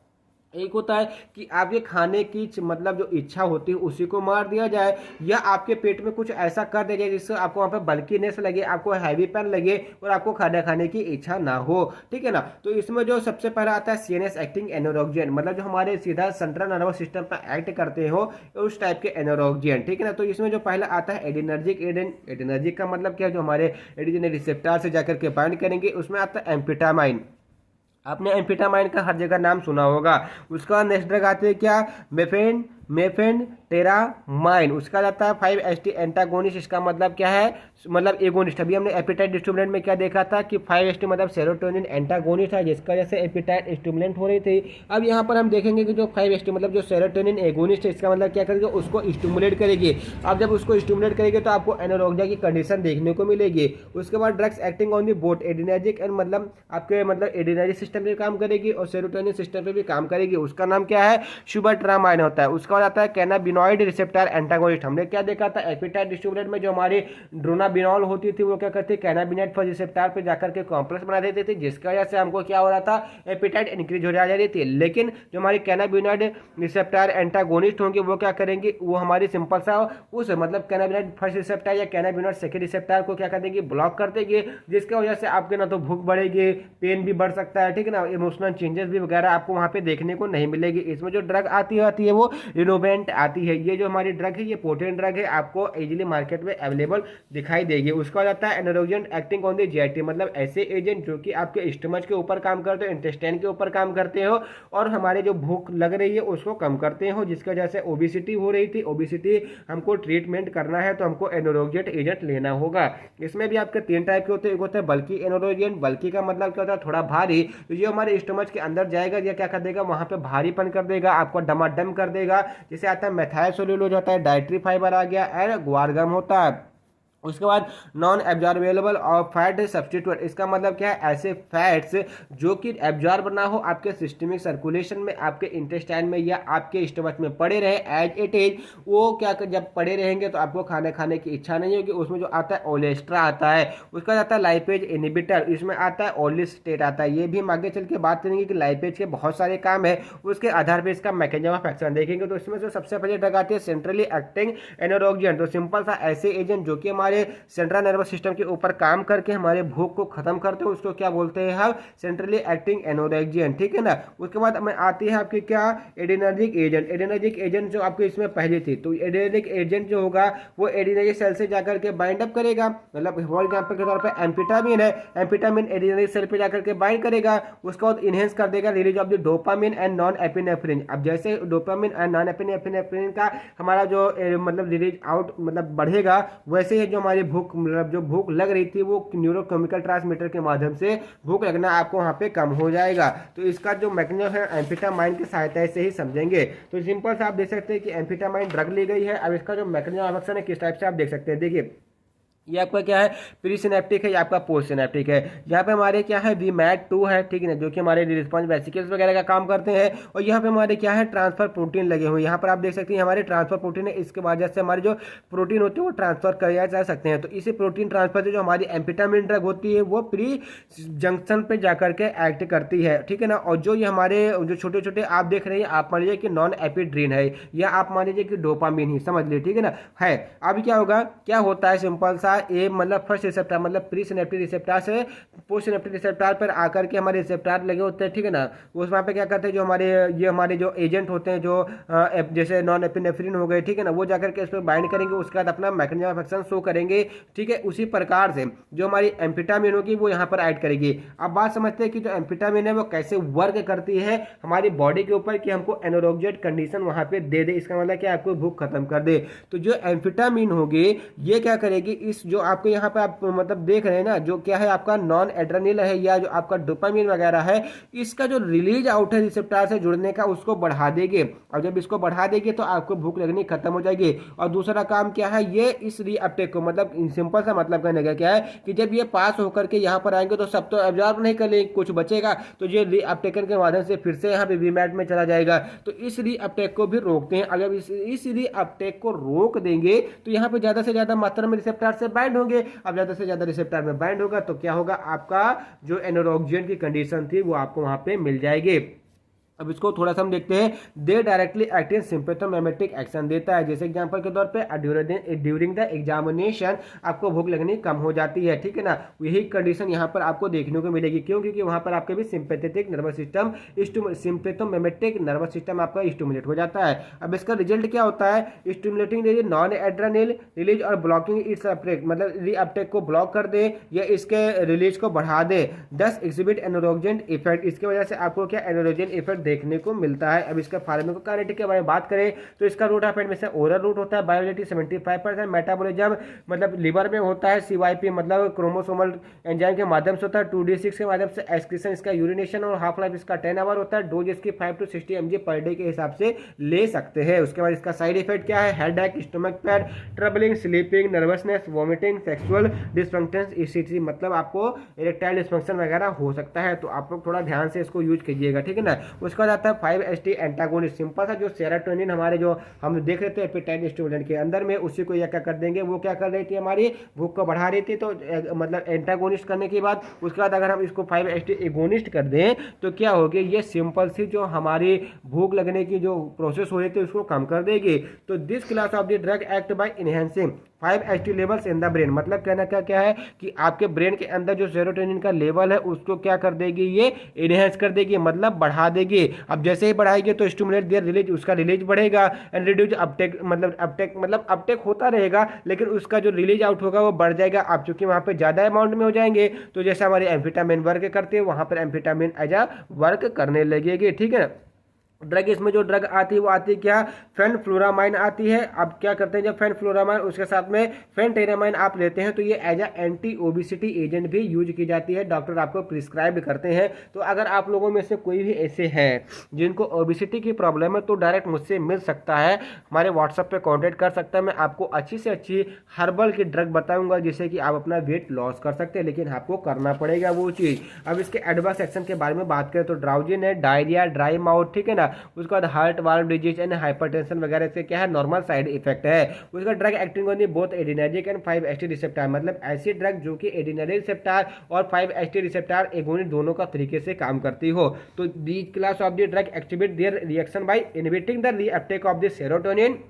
एक होता है कि आपके खाने की मतलब जो इच्छा होती है उसी को मार दिया जाए, या आपके पेट में कुछ ऐसा कर दिया जाए जिससे आपको वहाँ पे बल्कीनेस लगे, आपको हैवी पेन लगे और आपको खाना खाने की इच्छा ना हो, ठीक है ना। तो इसमें जो सबसे पहला आता है सीएनएस एक्टिंग एनोरेक्सियन, मतलब जो हमारे सीधा सेंट्रल नर्वस सिस्टम पर एक्ट करते हो उस टाइप के एनोरेक्सियन, ठीक है ना। तो इसमें जो पहला आता है एडिनर्जिक। एडिनर्जिक का मतलब क्या है, जो हमारे एडिनर्जिक रिसेप्टर से जाकर के बाइंड करेंगे। उसमें आता है एम्फेटामाइन। आपने एम्फेटामाइन का हर जगह नाम सुना होगा। उसका नेक्स्ट ड्रग आते हैं क्या, मेफेनटेरामाइन। उसका जाता है 5-HT एंटागोनिस्ट। इसका मतलब क्या है, मतलब एगोनिस्ट। अभी हमने एपिटाइट स्टिमुलेंट में क्या देखा था कि 5-HT मतलब सेरोटोनिन एंटागोनिस्ट है, जिसका वजह से एपिटाइट स्टिमुलेंट हो रही थी। अब यहाँ पर हम देखेंगे कि जो 5-HT मतलब जो सेरोटोनिन एगोनिस्ट है, इसका मतलब क्या करेगी, उसको स्टिमुलेट करेगी। अब जब उसको स्टिमुलेट करेगी तो आपको एनोरेक्सिया की कंडीशन देखने को मिलेगी। उसके बाद drugs acting on the both adrenergic and मतलब आपके मतलब एडिनर्जिक सिस्टम पे काम करेगी और सेरोटोनिन सिस्टम पे भी काम करेगी। उसका नाम क्या है, सुबरट्रामाइन होता है। उसका बाद आता है कैनाबिनॉइड रिसेप्टर एंटागोनिस्ट। हमने क्या देखा था, एपिटाइट स्टिमुलेंट में जो हमारी ड्रोनाबिनॉल होती थी वो क्या करती है, कैनाबिनॉइड फर्स्ट रिसेप्टर पे जाकर के कॉम्प्लेक्स बना देती थी, जिसकी वजह से हमको क्या हो रहा था, एपिटाइट इंक्रीज हो जा रही थी। लेकिन जो हमारी कैनाबिनॉइड रिसेप्टर एंटागोनिस्ट होंगे वो क्या करेंगे, वो हमारी सिंपल सा उस मतलब कैनाबिनॉइड फर्स्ट रिसेप्टर या कैनाबिनॉइड सेकंड रिसेप्टर को क्या कर देंगे, ब्लॉक कर देंगे, जिसकी वजह से आपके ना तो भूख बढ़ेगी, पेन भी बढ़ सकता है, ठीक है ना, इमोशनल चेंजेस भी वगैरह आपको वहाँ पे देखने को नहीं मिलेगी। इसमें जो ड्रग आती है वो रिनोवेंट आती है। ये जो हमारी ड्रग है ये पोटेंट ड्रग है, आपको इजीली मार्केट में अवेलेबल दिखाई देगी। उसका जाता है एनोरेक्सियन एक्टिंग ऑन द जीआईटी, मतलब ऐसे एजेंट जो कि आपके स्टमच के ऊपर काम करते हो, इंटेस्टाइन के ऊपर काम करते हो और हमारे जो भूख लग रही है उसको कम करते हो, जिसकी वजह से ओबिसिटी हो रही थी। ओबिसिटी हमको ट्रीटमेंट करना है तो हमको एनोरेक्सियन एजेंट लेना होगा। इसमें भी आपके 3 टाइप के होते हैं। एक होता है बल्कि एनोरेक्सियन। बल्कि का मतलब क्या होता है, थोड़ा भारी। तो ये हमारे स्टमच के अंदर जाएगा, या क्या कर देगा, वहां पे भारीपन कर देगा, आपको डमाडम कर देगा। जैसे आता है मेथाइल सेलुलोज होता है, डाइट्री फाइबर आ गया, एंड ग्वारगम होता है। उसके बाद नॉन एब्जॉर्बेबल और फैट सब्सटीट्यूट। इसका मतलब क्या है, ऐसे फैट्स जो कि एब्जॉर्ब ना हो आपके सिस्टमिक सर्कुलेशन में, आपके इंटेस्टाइन में या आपके स्टमक में पड़े रहे एज इट इज, वो क्या जब पड़े रहेंगे तो आपको खाने की इच्छा नहीं होगी। उसमें जो आता है ओलेस्ट्रा आता है, उसका आता है लाइपेज इनहिबिटर, इसमें आता है ओलिस्टेट आता है। ये भी हम आगे चल के बात करेंगे कि लाइपेज के बहुत सारे काम है, उसके आधार पर इसका मैकेनिज्म ऑफ एक्शन देखेंगे। तो इसमें जो सबसे पहले ड्रग आती है सेंट्रली एक्टिंग एनोरेक्सियन। तो सिंपल सा ऐसे एजेंट जो कि हमारे सेंट्रल नर्वस सिस्टम के ऊपर काम करके हमारे भूख को खत्म करते हैं, उसको क्या बोलते हैं हम, सेंट्रली एक्टिंग एनोरेक्सियन, ठीक है ना। उसके बाद में आती है आपकी क्या, एडिनर्जिक एजेंट। एडिनर्जिक एजेंट जो आपके इसमें पहले थी, तो एडिनर्जिक एजेंट जो होगा वो एडिनर्जिक सेल से जाकर के बाइंड अप करेगा, मतलब फॉर एग्जांपल के तौर पे एम्फेटामिन है, एम्फेटामिन एडिनर्जिक सेल पे जाकर के बाइंड करेगा, उसका बाद इनहेंस कर देगा release of the dopamine and non epinephrine. अब जैसे डोपामिन एंड नॉन एपिनेफ्रिन का हमारा जो मतलब रिलीज आउट मतलब बढ़ेगा, वैसे ही जो हमारी भूख मतलब जो भूख लग रही थी वो न्यूरोकेमिकल ट्रांसमीटर के माध्यम से भूख लगना आपको वहां पे कम हो जाएगा। तो इसका जो मैकेनिज्म है एम्फेटामाइन की सहायता से ही समझेंगे। तो सिंपल से आप देख सकते हैं कि एम्फेटामाइन ड्रग ली गई है। अब इसका जो मैकेनिज्म ऑफ एक्शन है किस टाइप से आप देख सकते हैं, देखिए ये आपका क्या है, प्री सिनेप्टिक है, या आपका पोस्ट सिनेप्टिक है। यहाँ पे हमारे क्या है, VMAT2 है, ठीक है ना, जो कि हमारे रिस्पॉन्स वेसिकल्स वगैरह का काम करते हैं। और यहाँ पे हमारे क्या है, ट्रांसफर प्रोटीन लगे हुए हैं। यहाँ पर आप देख सकते हैं हमारे ट्रांसफर प्रोटीन है, इसके वजह से हमारे जो प्रोटीन होते हैं वो ट्रांसफर किया जा सकते हैं। तो इसी प्रोटीन ट्रांसफर से जो हमारी एम्फेटामिन ड्रग होती है वो प्री जंक्शन पे जाकर के एक्ट करती है, ठीक है ना। और जो ये हमारे जो छोटे छोटे आप देख रहे हैं, आप मान लीजिए कि नॉन एपिड्रीन है, या आप मान लीजिए कि डोपामिन ही समझ लीजिए, ठीक है ना, है। अब क्या होगा, क्या होता है, सिंपल सा ए मतलब फर्स्ट रिसेप्टर मतलब प्री सिनेप्टिक रिसेप्टर से पोस्ट सिनेप्टिक रिसेप्टर पर आकर के हमारे रिसेप्टर लगे होते हैं, ठीक है ना। उस वहाँ पे क्या करते हैं, जो हमारे जो एजेंट होते हैं, जो जैसे नॉन एपिनेफ्रिन हो गए, ठीक है ना, वो जाकर के इस पर बाइंड करेंगे, उसके बाद अपना मैकेनिज्म ऑफ एक्शन शो करेंगे, ठीक है। उसी प्रकार से जो हमारी एम्फेटामिन होगी वो यहाँ पर ऐड करेगी। अब बात समझते हैं कि जो एम्फेटामिन है वो कैसे वर्क करती है हमारी बॉडी के ऊपर, कि हमको एनोरेक्सिक कंडीशन वहाँ पे दे दे। इसका मतलब क्या, आपको भूख खत्म कर दे। तो जो एम्फेटामिन होगी ये क्या करेगी, इस जो आपको यहाँ पे आप मतलब देख रहे हैं ना, जो क्या है आपका नॉन एड्रेनल है, या जो आपका डोपामिन वगैरह है, इसका जो रिलीज आउट है रिसेप्टर से जुड़ने का, उसको बढ़ा देगी। और जब इसको बढ़ा देगी तो आपको भूख लगनी खत्म हो जाएगी। और दूसरा काम क्या है, ये इस रीअपटेक को मतलब सिंपल सा मतलब कहने का क्या है कि जब ये पास होकर के यहाँ पर आएंगे तो सब तो एब्जॉर्ब नहीं कर लेंगे, कुछ बचेगा तो ये रीअपटेकन के माध्यम से फिर से यहाँ पे VMAT में चला जाएगा। तो इस रीअपटेक को भी रोकते हैं। अगर इस रीअपटेक को रोक देंगे तो यहाँ पे ज्यादा से ज्यादा मात्रा में रिसेप्टर से बाइंड होंगे। अब ज्यादा से ज्यादा रिसेप्टर में बाइंड होगा तो क्या होगा, आपका जो एनोरेक्सिया की कंडीशन थी वो आपको वहां पे मिल जाएगी। अब इसको थोड़ा सा हम देखते हैं। दे directly act in sympathomimetic action देता है। जैसे एग्जांपल के तौर पे ड्यूरिंग द एग्जामिनेशन आपको भूख लगनी कम हो जाती है, ठीक है ना। यही कंडीशन यहाँ पर आपको देखने को मिलेगी। क्यों, क्योंकि वहाँ पर आपके भी sympathetic nervous system sympathomimetic nervous system आपका स्टिमुलेट हो जाता है। अब इसका रिजल्ट क्या होता है, स्टिमुलेटिंग नॉन एड्रेनल रिलीज और ब्लॉकिंग इट्स अपटेक, मतलब रीअपटेक को ब्लॉक कर दे या इसके रिलीज को बढ़ा दे। 10 एग्जिबिट एनोरेक्सिक इफेक्ट, इसकी वजह से आपको क्या एनोरेक्सिक इफेक्ट देखने को मिलता है। अब इसका फार्माकोकाइनेटिक के बारे में बात करें तो इसका रूट ऑफ एक्शन में से ओरल रूट होता है, बायोलिटी 75%, मेटाबॉलिज्म मतलब लिवर में होता है, CYP मतलब क्रोमोसोमल एंजाइम के माध्यम से होता है, 2D6 के माध्यम से एक्सक्रीशन इसका यूरिनेशन, और हाफ लाइफ इसका 10 आवर होता है। डोज इसकी 5 to 60 mg पर डे के हिसाब से ले सकते हैं। उसके बाद इसका साइड इफेक्ट क्या है, headache, stomach pain, troubling, sleeping, nervousness, vomiting, sexual dysfunction, ECT मतलब आपको इरेक्टाइल डिसफंक्शन वगैरह हो सकता है। तो आप लोग थोड़ा ध्यान से इसको यूज कीजिएगा, ठीक है ना। उसके बाद आता है 5-HT एंटागोनिस्ट। सिंपल सा जो सेरोटोनिन हमारे जो हम देख रहे थे एपेटाइट स्टिमुलेंट के अंदर में, उसी को यह क्या कर देंगे, वो क्या कर रही थी, हमारी भूख को बढ़ा रही थी। तो मतलब एंटागोनिस्ट करने के बाद उसके बाद अगर हम इसको 5-HT एगोनिस्ट कर दें तो क्या होगी, ये सिंपल सी जो हमारी भूख लगने की जो प्रोसेस हो रही थी उसको कम कर देगी। तो this class of the drug act by enhancing 5-HT levels in the brain, मतलब कहना क्या है कि आपके ब्रेन के अंदर जो सेरोटोनिन का लेवल है उसको क्या कर देगी, ये इनहेंस कर देगी, मतलब बढ़ा देगी। अब जैसे ही बढ़ाएगी तो स्टिमुलेट देयर रिलीज, उसका रिलीज बढ़ेगा, एंड रिड्यूस अपटेक मतलब अपटेक होता रहेगा लेकिन उसका जो रिलीज आउट होगा वो बढ़ जाएगा। आप चूंकि वहां पे ज्यादा अमाउंट में हो जाएंगे तो जैसे हमारे एम्फेटामिन वर्क करते हैं वहां पर एम्फेटामिन एज वर्क करने लगेगी, ठीक है। ड्रग इसमें जो ड्रग आती है वो आती है क्या, फेनफ्लोरामाइन आती है। अब क्या करते हैं, जब फेनफ्लोरामाइन उसके साथ में फेनटेरामाइन आप लेते हैं तो ये एज एंटी ओबिसिटी एजेंट भी यूज की जाती है, डॉक्टर आपको प्रिस्क्राइब करते हैं। तो अगर आप लोगों में से कोई भी ऐसे हैं जिनको ओबिसिटी की प्रॉब्लम है तो डायरेक्ट मुझसे मिल सकता है, हमारे व्हाट्सएप पे कॉन्टेक्ट कर सकता है। मैं आपको अच्छी से अच्छी हर्बल की ड्रग बताऊंगा जिससे कि आप अपना वेट लॉस कर सकते हैं, लेकिन आपको करना पड़ेगा वो चीज़। अब इसके एडवर्स एक्शन के बारे में बात करें तो ड्राउजिन है, डायरिया, ड्राई माउथ, ठीक है ना। उसके बाद heart valve disease and hypertension वगैरह से क्या है, नॉर्मल साइड इफेक्ट है। उसका drug acting on both adrenergic and 5-HT receptor, मतलब ऐसी ड्रग जो कि एडिनर्जिक रिसेप्टर और 5-HT रिसेप्टर एगोनिस्ट दोनों का तरीके से काम करती हो। तो the class of the drug activate their reaction by inhibiting the reuptake of the serotonin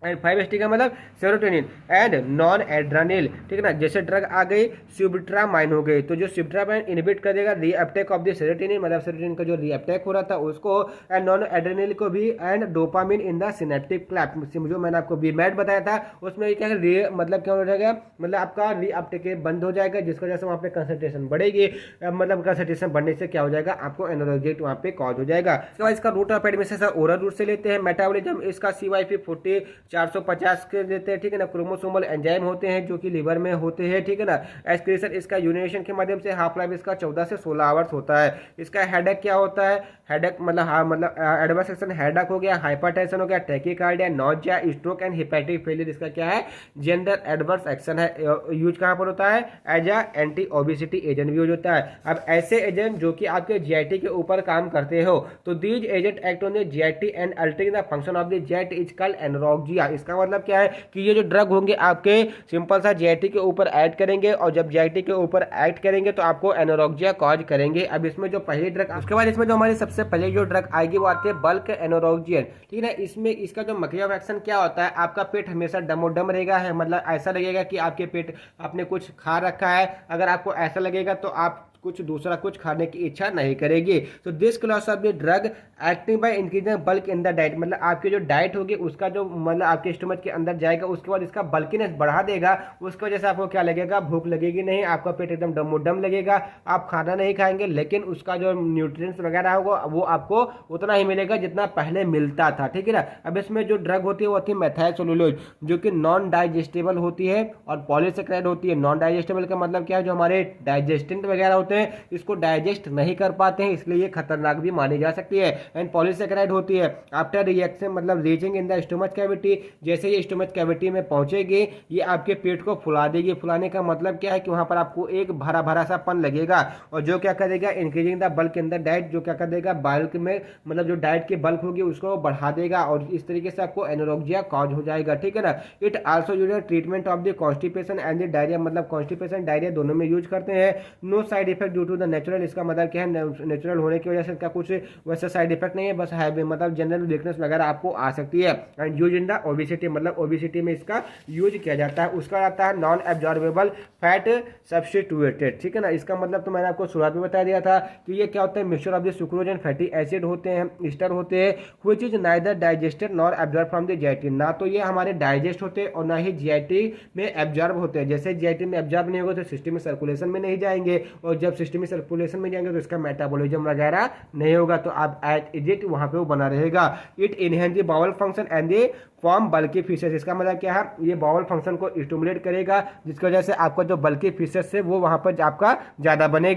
and 5-HT का मतलब सेरोटोनिन एंड नॉन एड्रेनल, ठीक है ना। जैसे ड्रग आ गई सिब्यूट्रामाइन हो गई, तो जो सिब्यूट्रामाइन इनहिबिट कर देगा रीअपटेक ऑफ द सेरोटोनिन, मतलब सेरोटोनिन का जो रीअपटेक हो रहा था उसको, एंड नॉन एड्रेनल को भी, and dopamine in the synaptic cleft, जो मैंने आपको VMAT बताया था उसमें क्या है, मतलब क्या हो जाएगा, मतलब आपका रीअपटेक बंद हो जाएगा जिसकी वजह से वहाँ पे कंसंट्रेशन बढ़ेगी। मतलब कंसंट्रेशन बढ़ने से क्या हो जाएगा, आपको एनोरेक्सिया वहाँ पे कॉज हो जाएगा। इसके बाद इसका route of admission oral route से लेते हैं। मेटाबॉलिज्म इसका CYP 40 450 के देते हैं, ठीक है ना। क्रोमोसोमल एंजाइम होते हैं जो कि लिवर में होते हैं, ठीक है ना। एक्सक्रीशन इसका यूरिनेशन के माध्यम से, हाफ लाइफ इसका 14 से 16 आवर्स होता है। इसका हेडेक क्या होता है, हेडेक मतलब हाँ मतलब एडवर्स एक्शन हेडेक हो गया, हाइपरटेंशन हो गया, tachycardia, nausea, stroke and hepatic failure इसका क्या है, जनरल एडवर्स एक्शन है। यूज कहाँ पर होता है, as a anti obesity agent भी यूज होता है। अब ऐसे एजेंट जो कि आपके जीआईटी के ऊपर काम करते हो, तो these agent act on the GIT and altering the function of the GIT is called anorexia. इसका मतलब क्या है कि ये जो ड्रग होंगे आपके सिंपल सा जीआईटी के ऊपर ऐड करेंगे, और जब जीआईटी के ऊपर ऐड करेंगे तो आपको एनोरेक्सिया कॉज करेंगे। अब इसमें जो पहली ड्रग, उसके बाद इसमें जो हमारी सबसे पहले जो ड्रग आएगी वो आती है बल्क एनोरेक्सियन, ठीक है। इसमें इसका जो मैकेनिज्म ऑफ एक्शन क्या होता है, आपका पेट हमेशा डमोडम रहेगा, है मतलब ऐसा लगेगा कि आपके पेट आपने कुछ खा रखा है। अगर आपको ऐसा लगेगा तो आप कुछ दूसरा कुछ खाने की इच्छा नहीं करेगी। तो this class of the drug acting by increasing bulk in the diet, मतलब आपकी जो डाइट होगी उसका जो मतलब आपके स्टमक के अंदर जाएगा, उसके बाद इसका बल्कीनेस बढ़ा देगा। उसकी वजह से आपको क्या लगेगा, भूख लगेगी नहीं, आपका पेट एकदम डमोडम लगेगा, आप खाना नहीं खाएंगे, लेकिन उसका जो न्यूट्रिएंट्स वगैरह होगा वो आपको उतना ही मिलेगा जितना पहले मिलता था, ठीक है ना। अब इसमें जो ड्रग होती है वो होती है मेथाइलसेलुलोज, जो कि नॉन डाइजेस्टेबल होती है, और पॉलीसेकेराइड होती है। नॉन डाइजेस्टेबल का मतलब क्या है, जो हमारे डाइजेस्टेंट वगैरह होते हैं इसको डाइजेस्ट नहीं कर पाते हैं, इसलिए ये खतरनाक भी मानी जा सकती है। एंड पॉलीसेकेराइड होती है आफ्टर रिएक्शन मतलब reaching in the stomach cavity, जैसे ये स्टमच कैविटी में पहुंचेगी ये आपके पेट को फुला देगी। फुलाने का मतलब क्या है कि वहां पर आपको एक भरा भरा सा पन लगेगा, और जो क्या करेगा, increasing the bulk in the diet, जो क्या कर देगा, बल्क में मतलब जो डाइट की बल्क होगी उसको बढ़ा देगा, और इस तरीके से आपको एनोरेक्सिया कॉज हो जाएगा, ठीक है ना। It also use treatment of the constipation and the diarrhoea, मतलब कॉन्स्टिपेशन डायरिया दोनों में यूज करते हैं। No side effect due to the natural, इसका मतलब क्या है, नेचुरल होने की वजह से इसका कुछ वैसा साइड इफेक्ट नहीं है, बस है मतलब जनरल वीकनेस वगैरह आपको आ सकती है। And use in the obesity, मतलब ओबेसिटी में इसका यूज किया जाता है। उसका आता है नॉन एब्जॉर्बेबल फैट सब्स्टिट्यूटेड, ठीक है ना। इसका मतलब तो मैंने आपको शुरुआत में बता दिया था कि ये क्या होता है, mixture of the sucrose and fatty acid होते हैं, ईस्टर होते हैं, which is neither digested nor absorb from the GIT, ना तो ये हमारे डाइजेस्ट होते हैं और ना ही जीआईटी में एब्जॉर्ब होते हैं। जैसे जीआईटी में एब्जॉर्ब नहीं होगा तो सिस्टम में सर्कुलेशन में नहीं जाएंगे, और जब सिस्टम में सर्कुलेशन में जाएंगे तो इसका मेटाबॉलिज्म वगैरह नहीं होगा, तो आप एट इजिट वहां पे वो बना रहेगा। It enhance the bowel function and the form bulky faeces, इसका मतलब क्या है, ये बाउल फंक्शन को स्टिमुलेट करेगा, जिसकी वजह से आपका जो बल्की फिशेस है वो वहां पर आपका ज्यादा बनेगा।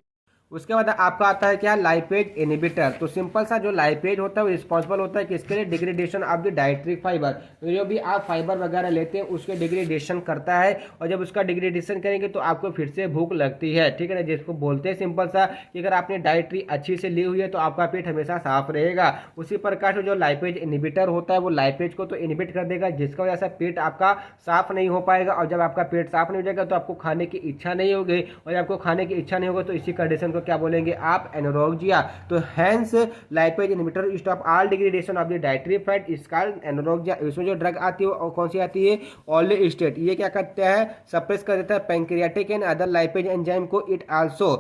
उसके बाद आपका आता है क्या, लाइपेज इनहिबिटर। तो सिंपल सा जो लाइपेज होता है वो रिस्पॉन्सिबल होता है किसके लिए, degradation of the dietary fibre. तो जो भी आप फाइबर वगैरह लेते हैं उसके डिग्रेडेशन करता है, और जब उसका डिग्रेडेशन करेंगे तो आपको फिर से भूख लगती है, ठीक है ना। जिसको बोलते हैं सिंपल सा कि अगर आपने डाइटरी अच्छी से ली हुई है तो आपका पेट हमेशा साफ रहेगा। उसी प्रकार से जो लाइपेज इनहिबिटर होता है वो लाइपेज को तो इनहिबिट कर देगा, जिसका वजह से पेट आपका साफ नहीं हो पाएगा, और जब आपका पेट साफ नहीं हो जाएगा तो आपको खाने की इच्छा नहीं होगी, और जब आपको खाने की इच्छा नहीं होगी तो इसी कंडीशन को क्या बोलेंगे आप, एनोरेक्सिया। तो hence lipase inhibitor stop all degradation of the dietary fat is called anorexia. इसमें जो ड्रग आती है वो कौन सी आती है, ऑलेस्टेट। ये क्या करता है, सप्रेस कर देता है pancreatic and other lipase enzyme को। It also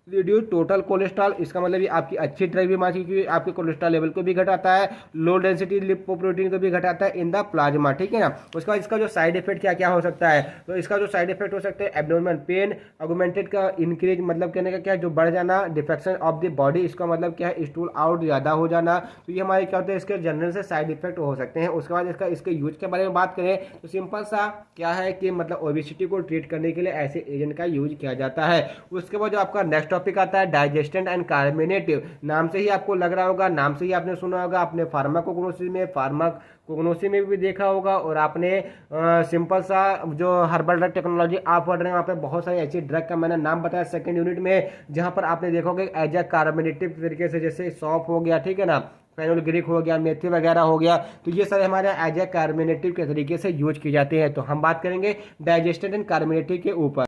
reduce total cholesterol, इसका मतलब ये आपकी अच्छी ड्रग भी मानी, क्योंकि आपके कोलेस्ट्रॉल लेवल को भी घटाता है, लो डेंसिटी लिपोप्रोटीन को भी घटाता है इन द प्लाज्मा, ठीक है ना। उसके बाद इसका जो साइड इफेक्ट क्या क्या हो सकता है, तो इसका जो साइड इफेक्ट हो सकता है, एब्डोमिनल पेन, ऑगमेंटेड का इंक्रीज, मतलब कहने का क्या है, जो बढ़ जाना, डिफेक्शन ऑफ द बॉडी, इसका मतलब क्या है, स्टूल आउट ज़्यादा हो जाना। तो ये हमारे क्या होते हैं, इसके जनरल से साइड इफेक्ट हो सकते हैं। उसके बाद इसके यूज के बारे में बात करें तो सिंपल सा क्या है कि मतलब ओबेसिटी को ट्रीट करने के लिए ऐसे एजेंट का यूज किया जाता है। उसके बाद जो आपका नेक्स्ट टॉपिक आता है डाइजेस्टेंट एंड कार्मिनेटिव। नाम से ही आपको लग रहा होगा, नाम से ही आपने सुना होगा, आपने फार्माकोग्नोसी में भी देखा होगा, और आपने सिंपल सा जो हर्बल ड्रग टेक्नोलॉजी आप पढ़ रहे हैं वहाँ पे बहुत सारी ऐसी ड्रग का मैंने नाम बताया सेकंड यूनिट में, जहाँ पर आपने देखोगे एज ए कार्मिनेटिव तरीके से, जैसे सौंफ हो गया, ठीक है ना, फेनुग्रीक हो गया, मेथी वगैरह हो गया, तो ये सारे हमारे एज ए कार्मिनेटिव के तरीके से यूज की जाते हैं। तो हम बात करेंगे डाइजेस्टेंट एंड कार्मिनेटिव के ऊपर।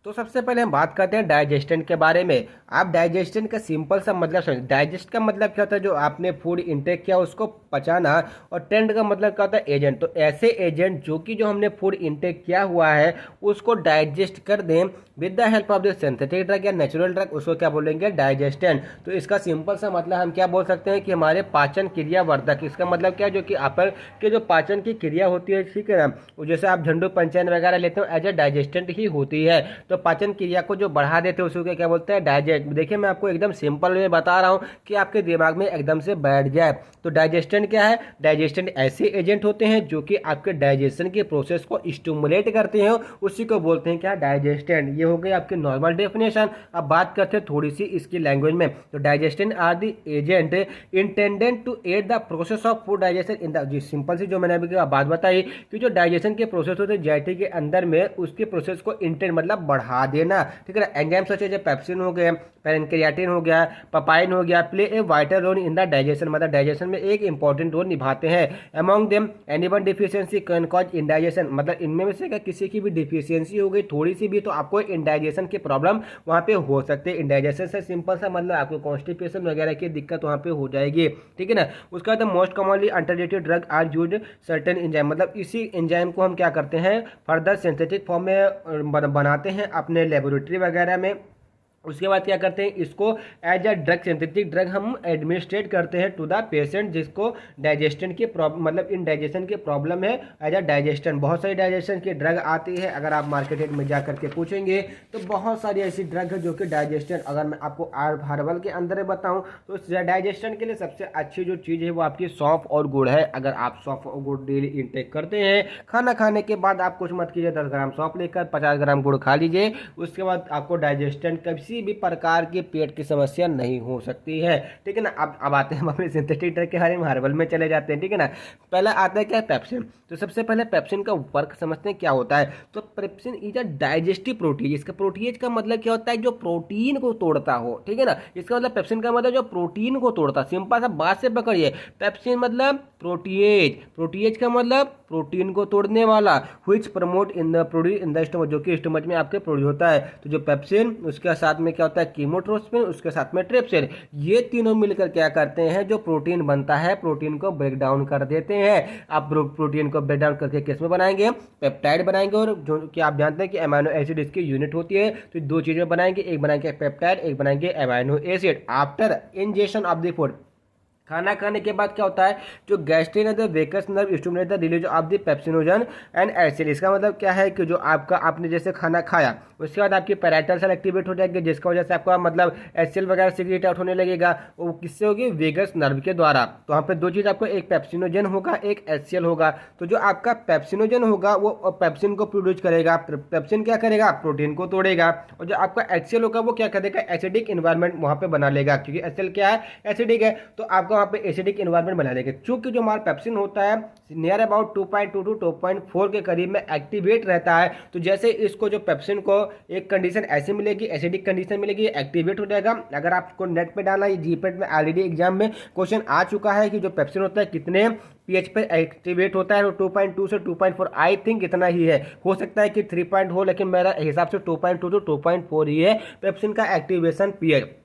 तो सबसे पहले हम बात करते हैं डाइजेस्टेंट के बारे में। आप डाइजेस्टेंट का सिंपल सा मतलब समझ, डाइजेस्ट का मतलब क्या होता है, जो आपने फूड इंटेक किया उसको पचाना, और टेंट का मतलब क्या होता है, एजेंट। तो ऐसे एजेंट जो कि जो हमने फूड इंटेक किया हुआ है उसको डाइजेस्ट कर दें with the help of the synthetic drug या नेचुरल ड्रग, उसको क्या बोलेंगे, डाइजेस्टेंट। तो इसका सिंपल सा मतलब हम क्या बोल सकते हैं कि हमारे पाचन क्रिया वर्धक। इसका मतलब क्या है, जो कि आप के जो पाचन की क्रिया होती है, ठीक है ना, जैसे आप झंडू पंचायन वगैरह लेते हो एज ए डाइजेस्टेंट ही होती है। तो पाचन क्रिया को जो बढ़ा देते हैं उसको क्या बोलते हैं, डाइजेस्ट। देखिए मैं आपको एकदम सिंपल वे बता रहा हूँ कि आपके दिमाग में एकदम से बैठ जाए। तो डाइजेस्टेंट क्या है, डाइजेस्टेंट ऐसे एजेंट होते हैं जो कि आपके डाइजेशन के प्रोसेस को स्टिमुलेट करते हैं, उसी को बोलते हैं क्या, डाइजेस्टेंट। ये हो गई आपकी नॉर्मल डेफिनेशन। अब बात करते हैं थोड़ी सी इसकी लैंग्वेज में। तो digestant are the agent intended to aid the process of food digestion in the, जी सिंपल सी जो मैंने अभी बात बताई कि जो डाइजेशन के प्रोसेस होते हैं जाइटी के अंदर में, उसके प्रोसेस को इंटेंड मतलब बढ़ा देना, ठीक है ना। एंजाइम सच है पेप्सिन हो गया, पैनक्रियाटिन हो गया, पपाइन हो गया, play a vital role in the digestion, मतलब डाइजेशन में एक इंपॉर्टेंट रोल निभाते हैं। Among them anyone deficiency can cause indigestion, मतलब इनमें में से अगर किसी की भी डिफिशियंसी हो गई थोड़ी सी भी तो आपको इंडाइजेशन की प्रॉब्लम वहाँ पे हो सकती है। इंडाइजेशन से सिंपल सा मतलब आपको कॉन्स्टिपेशन वगैरह की दिक्कत वहाँ पे हो जाएगी, ठीक है ना। उसका बाद most commonly alternative drug are used certain enzyme, मतलब इसी एंजाइम को हम क्या करते हैं फर्दर सिंथेटिक फॉर्म में बनाते हैं अपने लेबोरेटरी वगैरह में। उसके बाद क्या करते हैं, इसको as a drug, synthetic drug हम एडमिनिस्ट्रेट करते हैं टू द पेशेंट जिसको डाइजेशन की प्रॉब्लम, मतलब इंडाइजेशन की प्रॉब्लम है, एज अ डाइजेशन। बहुत सारी डाइजेशन की ड्रग आती है, अगर आप मार्केट में जा करके पूछेंगे तो बहुत सारी ऐसी ड्रग है जो कि डाइजेशन, अगर मैं आपको हर्बल के अंदर बताऊं तो डाइजेशन के लिए सबसे अच्छी जो चीज़ है वो आपकी सौंफ और गुड़ है। अगर आप सौंफ और गुड़ डेली इंटेक करते हैं, खाना खाने के बाद आप कुछ मत कीजिए, 10 ग्राम सौंफ लेकर 50 ग्राम गुड़ खा लीजिए, उसके बाद आपको डाइजेशन किसी भी प्रकार की पेट की समस्या नहीं हो सकती है, ठीक है ना। अब आते हैं हम अपने सिंथेटिक ड्रग के बारे में, हर्बल में चले जाते हैं, ठीक है ना। पहला आता है क्या, पेप्सिन। तो सबसे पहले पेप्सिन का वर्क समझते हैं क्या होता है। तो pepsin is a digestive protein. इसका प्रोटीज का मतलब क्या होता है, जो प्रोटीन को तोड़ता हो, ठीक है ना। इसका मतलब पेप्सिन का मतलब जो प्रोटीन को तोड़ता, सिंपल सा बात से पकड़िए, पेप्सिन मतलब प्रोटीएज, प्रोटीएज का मतलब प्रोटीन को तोड़ने वाला, which promote in the produce in the stomach, जो कि स्टमक में आपके प्रोड्यूस होता है। तो जो पेप्सिन, उसके साथ में क्या होता है कीमोट्रोप्सिन, उसके साथ में ट्रिप्सिन, ये तीनों मिलकर क्या करते हैं, जो प्रोटीन बनता है प्रोटीन को ब्रेक डाउन कर देते हैं। आप प्रोटीन को ब्रेक डाउन करके किस में बनाएंगे, पेप्टाइड बनाएंगे, और जो कि आप जानते हैं कि अमाइनो एसिड इसकी यूनिट होती है, तो दो चीजें बनाएंगे, एक बनाएंगे पेप्टाइड, एक बनाएंगे amino acid. After injection of the food, खाना खाने के बाद क्या होता है, जो गैस्ट्रिन है the vagus nerve stimulate the release of the pepsinogen and acid. इसका मतलब क्या है कि जो आपका आपने जैसे खाना खाया उसके बाद आपकी पैराइटल सेल एक्टिवेट हो जाएगी, जिसका वजह से आपका मतलब एचसीएल वगैरह सीक्रेट आउट होने लगेगा, वो किससे होगी, वेगस नर्व के द्वारा। तो वहाँ पे दो चीज़ आपको, एक पेप्सिनोजन होगा, एक एचसीएल होगा। तो जो आपका पेप्सिनोजन होगा वो पेप्सिन को प्रोड्यूस करेगा, पेप्सिन क्या करेगा, प्रोटीन को तोड़ेगा, और जो आपका एचसीएल होगा वो क्या करेगा, एसिडिक इन्वायरमेंट वहाँ पे बना लेगा, क्योंकि एचसीएल क्या है, एसिडिक है, तो आपका वहाँ पे एसिडिक इन्वायरमेंट बना लेगा। चूंकि जो हमारा पेप्सिन होता है नियर अबाउट 2.2 to 2.4 के करीब में एक्टिवेट रहता है, तो जैसे इसको जो पेप्सिन को एक कंडीशन ऐसी मिलेगी, एसिडिक कंडीशन मिलेगी, एक्टिवेट हो जाएगा। अगर आपको नेट पे डालना, ये जीपेट में ऑलरेडी एग्जाम में क्वेश्चन आ चुका है कि जो पेप्सिन होता है कितने पीएच पे एक्टिवेट होता है, 2.2 से 2.4, आई थिंक इतना ही है, हो सकता है कि 3 हो, लेकिन मेरा हिसाब से 2.2 to 2.4 ही है पेप्सिन का एक्टिवेशन पीएच।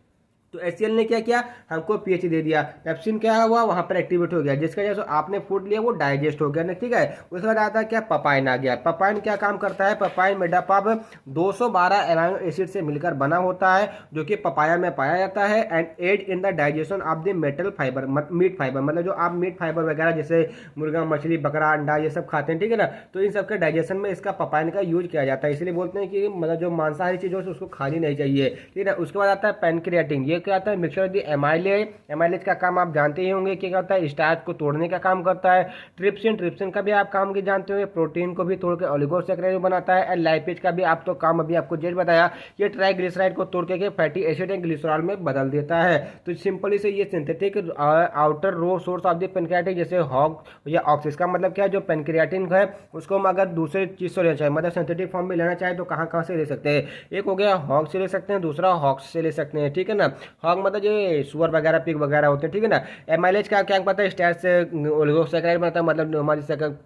तो एचसीएल ने क्या किया, हमको पीएच दे दिया, पेप्सिन क्या हुआ, वहां पर एक्टिवेट हो गया, जिसका जैसे आपने फूड लिया वो डाइजेस्ट हो गया ना, ठीक है। उसके बाद आता है क्या, पपाइन आ गया। पपाइन क्या काम करता है, पपाइन मेडअप ऑफ 212 एमाइनो एसिड से मिलकर बना होता है, जो कि पपाया में पाया जाता है, and aid in the digestion of the metal fibre, meat fibre, मतलब जो आप मीट फाइबर वगैरह जैसे मुर्गा, मछली, बकरा, अंडा ये सब खाते हैं, ठीक है ना। तो इन सबके डाइजेशन में इसका पपाइन का यूज किया जाता है, इसलिए बोलते हैं कि मतलब जो मांसाहारी चीज हो उसको खानी नहीं चाहिए, ठीक है। उसके बाद आता है पैनक्रियाटिन, ये क्या आता है, मिक्सचर दी एमाइलेज। एमाइलेज का काम आप जानते ही होंगे क्या होता है, स्टार्च को तोड़ने का काम करता है। ट्रिप्सिन, ट्रिप्सिन का भी आप काम की जानते होंगे, प्रोटीन को भी तोड़ के ओलिगोसैकेराइड बनाता है। एंड लाइपेज का भी आप तो काम अभी आपको जेड बताया, ये ट्राइग्लिसराइड को तोड़ के फैटी एसिड एंड ग्लिसरॉल में बदल देता है। तो सिंपली से ये synthetic outer row source of the pancreatic, जैसे हॉग या ऑक्स, इसका मतलब क्या है, जो पेनक्रियाटिन है उसको हम अगर दूसरे चीज से लेना चाहे, मतलब सिंथेटिक फॉर्म में लेना चाहे तो कहाँ कहाँ से ले सकते हैं, एक हो गया हॉग से ले सकते हैं, दूसरा हॉक्स से ले सकते हैं, ठीक है ना। हॉग मतलब ये सुअर वगैरह, पिग वगैरह होते हैं, ठीक है ना। एमाइलेज का क्या पता है, स्टार्च से ओलिगोसैकेराइड बनाता है, मतलब हमारी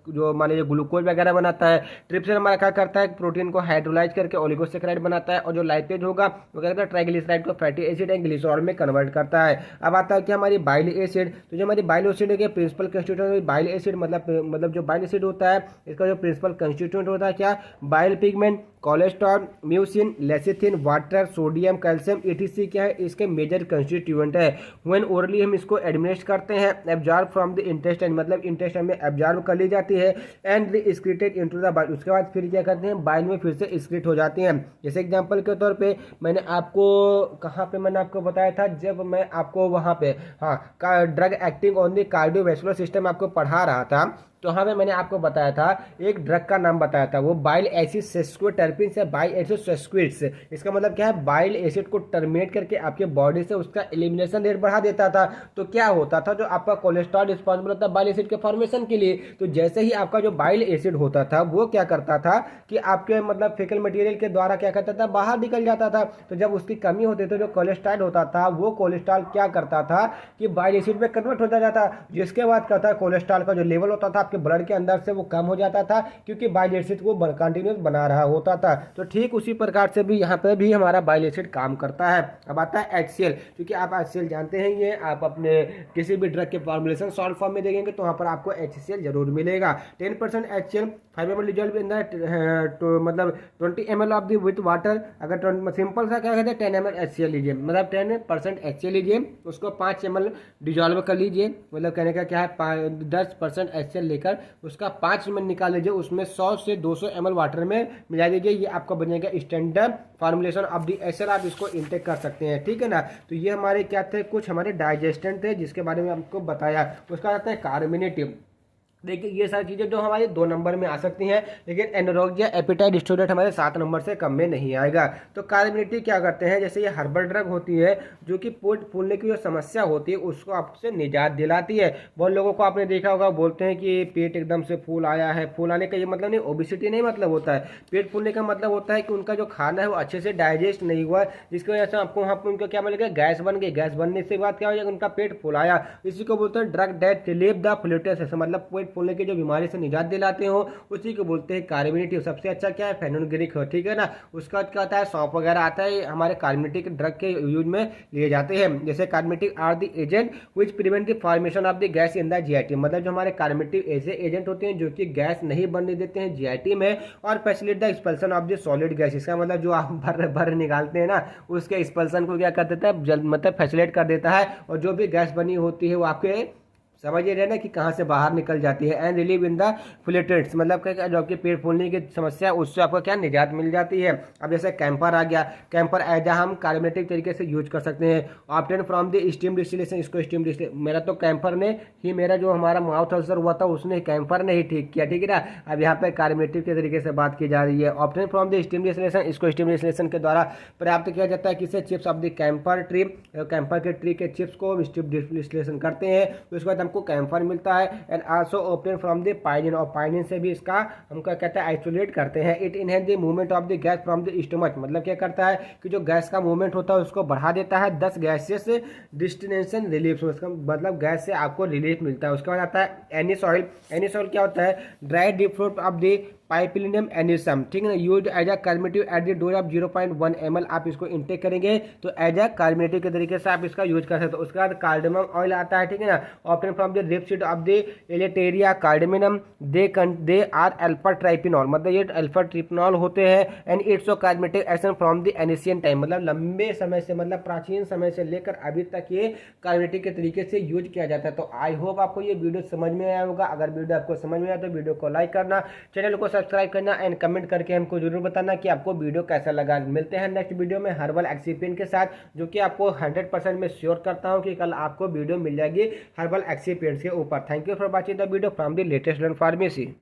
जो मान लीजिए ग्लूकोज वगैरह बनाता है। ट्रिप्सिन हमारा क्या करता है, प्रोटीन को हाइड्रोलाइज करके ओलिगोसैकेराइड बनाता है, और जो लाइपेज होगा वो क्या करता है, ट्राइग्लिसराइड को फैटी एसिड एंड ग्लिसरॉल में कन्वर्ट करता है। अब आता है कि हमारी बाइल एसिड, तो जो हमारी बाइल एसिड है प्रिंसिपल कंस्टिट्यूएंट, बाइल एसिड मतलब जो बाइल एसिड होता है इसका जो प्रिंसिपल कंस्टिट्यूएंट होता है क्या, bile pigment, cholesterol, mucin, lecithin, water, sodium, calcium, etc क्या है, इसके मेजर कंस्टिट्यूएंट है। व्हेन ओरली हम इसको एडमिनिस्ट करते हैं, एब्जॉर्ब फ्रॉम द इंटेस्टाइन मतलब इंटेस्टाइन में एब्जॉर्ब कर ली जाती है, and excreted into the bile, उसके बाद फिर क्या करते हैं बाइल में फिर से एक्सक्रीट हो जाती हैं। जैसे एग्जांपल के तौर पे मैंने आपको कहाँ पे मैंने आपको बताया था, जब मैं आपको वहाँ पे drug acting on the cardiovascular system आपको पढ़ा रहा था, तो हाँ मैंने आपको बताया था एक ड्रग का नाम बताया था, वो बाइल एसिड सेस्क्विटर्पिन से बाइल एसिड सेस्क्विट्स। इसका मतलब क्या है, बाइल एसिड को टर्मिनेट करके आपके बॉडी से उसका एलिमिनेशन रेट बढ़ा देता था। तो क्या होता था, जो आपका कोलेस्ट्रॉल रिस्पॉन्सिबल होता है बाइल एसिड के फॉर्मेशन के लिए, तो जैसे ही आपका जो बाइल एसिड होता था वो क्या करता था कि आपके मतलब फेकल मटेरियल के द्वारा क्या करता था, बाहर निकल जाता था। तो जब उसकी कमी होती तो जो कोलेस्ट्रॉल होता था वो कोलेस्ट्रॉल क्या करता था कि बाइल एसिड में कन्वर्ट हो जाता, जिसके बाद क्या था कोलेस्ट्रॉल का जो लेवल होता था आपके ब्लड के अंदर से वो कम हो जाता था, क्योंकि बाइल एसिड को कंटिन्यूस बना रहा होता था। तो ठीक उसी प्रकार से भी यहाँ पे भी हमारा बाइल एसिड काम करता है। अब आता है HCl, क्योंकि आप HCl जानते हैं, ये आप अपने किसी भी ड्रग के फॉर्मुलेशन सॉल्ट फॉर्म में देखेंगे तो वहाँ पर आपको HCl जरूर मिलेगा। 10% HCl 5 ml dissolve in the मतलब 20 ml of the with water. अगर सिंपल सा क्या कहते हैं 10 ml HCl लीजिए, मतलब 10% HCl लीजिए, उसको 5 ml डिजॉल्व कर लीजिए, मतलब कहने का क्या है 10% HCl लेकर उसका 5 ml निकाल लीजिए, उसमें 100 से 200 ml वाटर में मिला दीजिए, ये आपका बनेगा standard formulation of the HCl। आप इसको इंटेक कर सकते हैं, ठीक है ना। तो ये हमारे क्या थे, कुछ हमारे डाइजेस्टेंट थे जिसके बारे में आपको बताया। उसका आता है कार्मिनेटिव। देखिए ये सारी चीज़ें जो हमारे 2 नंबर में आ सकती हैं, लेकिन एनोरेक्सिया एपेटाइट स्टोरेट हमारे 7 नंबर से कम में नहीं आएगा। तो कार्मिनेटिव क्या करते हैं, जैसे ये हर्बल ड्रग होती है जो कि पेट फूलने की जो समस्या होती है उसको आपसे निजात दिलाती है। बहुत लोगों को आपने देखा होगा बोलते हैं कि पेट एकदम से फूल आया है। फूल आने का ये मतलब नहीं, ओबिसिटी नहीं मतलब होता है। पेट फूलने का मतलब होता है कि उनका जो खाना है वो अच्छे से डाइजेस्ट नहीं हुआ, जिसकी वजह से आपको वहाँ पर उनका क्या मिलेगा, गैस बन गई। गैस बनने से बाद क्या हो जाएगा, उनका पेट फुलाया। इसी को बोलते हैं ड्रग दैट रिलीव द फ्लूटेस, मतलब पेट फूलने की जो बीमारी से निजात दिलाते हो उसी को बोलते हैं कार्मिनेटिव। सबसे अच्छा क्या है, फेनुग्रीक हो, ठीक है ना। उसका क्या होता है, सौंफ वगैरह आता है, हमारे कार्मिनेटिक ड्रग के यूज में लिए जाते हैं। जैसे carminative are the agent which prevent the formation of the gas in the GIT, मतलब जो हमारे कार्मिनेटिव ऐसे एजेंट होते हैं जो कि गैस नहीं बनने देते हैं जीआईटी में, और facilitate the expulsion of the solid gas. इसका मतलब जो आप भर निकालते हैं ना, उसके एक्सपल्सन को क्या कर देता है, जल्द मतलब फैसिलिटेट कर देता है, और जो भी गैस बनी होती है वो आपके समझिए रहे ना कि कहाँ से बाहर निकल जाती है। एंड रिलीव इन द फ्लेटेट्स, मतलब क्या जो आपके पेट फूलने की समस्या उससे आपको क्या निजात मिल जाती है। अब जैसे कैंपर आ गया, कैंपर एज हम कार्बोनेटिक तरीके से यूज कर सकते हैं। Obtain from the steam distillation, इसको स्टीम डिस्टिलेशन, मेरा तो कैंपर ने ही, मेरा जो हमारा माउथ अल्सर हुआ था उसने कैंपर ने ही ठीक किया, ठीक है ना। अब यहाँ पे कार्बोनेटिक के तरीके से बात की जा रही है। Obtain from the steam distillation, इसको स्टीम डिस्टिलेशन के द्वारा प्राप्त किया जाता है। किसे, chips of the camper tree, camper के ट्री के चिप्स को स्टीम डिस्टिलेशन करते हैं, तो उसके बाद हमको कैंपर मिलता है। And also obtain from the pinene, और पाइनिन से भी इसका हम क्या कहते हैं आइसोलेट करते हैं। It enhance the movement of the gas from the stomach, मतलब क्या करता है कि जो गैस का मूवमेंट होता है उसको बढ़ा देता है। 10 गैसेस डिस्टिनेशन रिलीफ, उसका मतलब गैस से आपको रिलीफ मिलता है। उसके बाद आता है एनिस ऑयल। एनिस ऑयल क्या होता है, dry deep fruit of the पाइपिलिनियम एनिसम, ठीक है ना, use as a carminative at the dose of 0.1 ml। आप इसको इंटेक करेंगे तो एज अ कार्बोनेटिव के तरीके से आप इसका यूज कर सकते हो। उसके बाद कार्डेमम ऑयल आता है, ठीक है ना, obtain from the rapeseed of the Elettaria cardamomum, they are alpha terpineol, मतलब ये अल्फा ट्रिपिनॉल होते हैं। And its carminative action from the ancient time, मतलब लंबे समय से, मतलब प्राचीन समय से लेकर अभी तक ये कार्बोनेटिक के तरीके से यूज किया जाता है। तो आई होप आपको ये वीडियो समझ में आया होगा। अगर वीडियो आपको समझ में आया तो वीडियो को लाइक करना, चैनल को सब्सक्राइब करना एंड कमेंट करके हमको जरूर बताना कि आपको वीडियो कैसा लगा। मिलते हैं नेक्स्ट वीडियो में हर्बल एक्सीपिएंट के साथ, जो कि आपको 100% में श्योर करता हूं कि कल आपको वीडियो मिल जाएगी हर्बल एक्सीपिएंट्स के ऊपर। Thank you for watching the video from the latest learn pharmacy.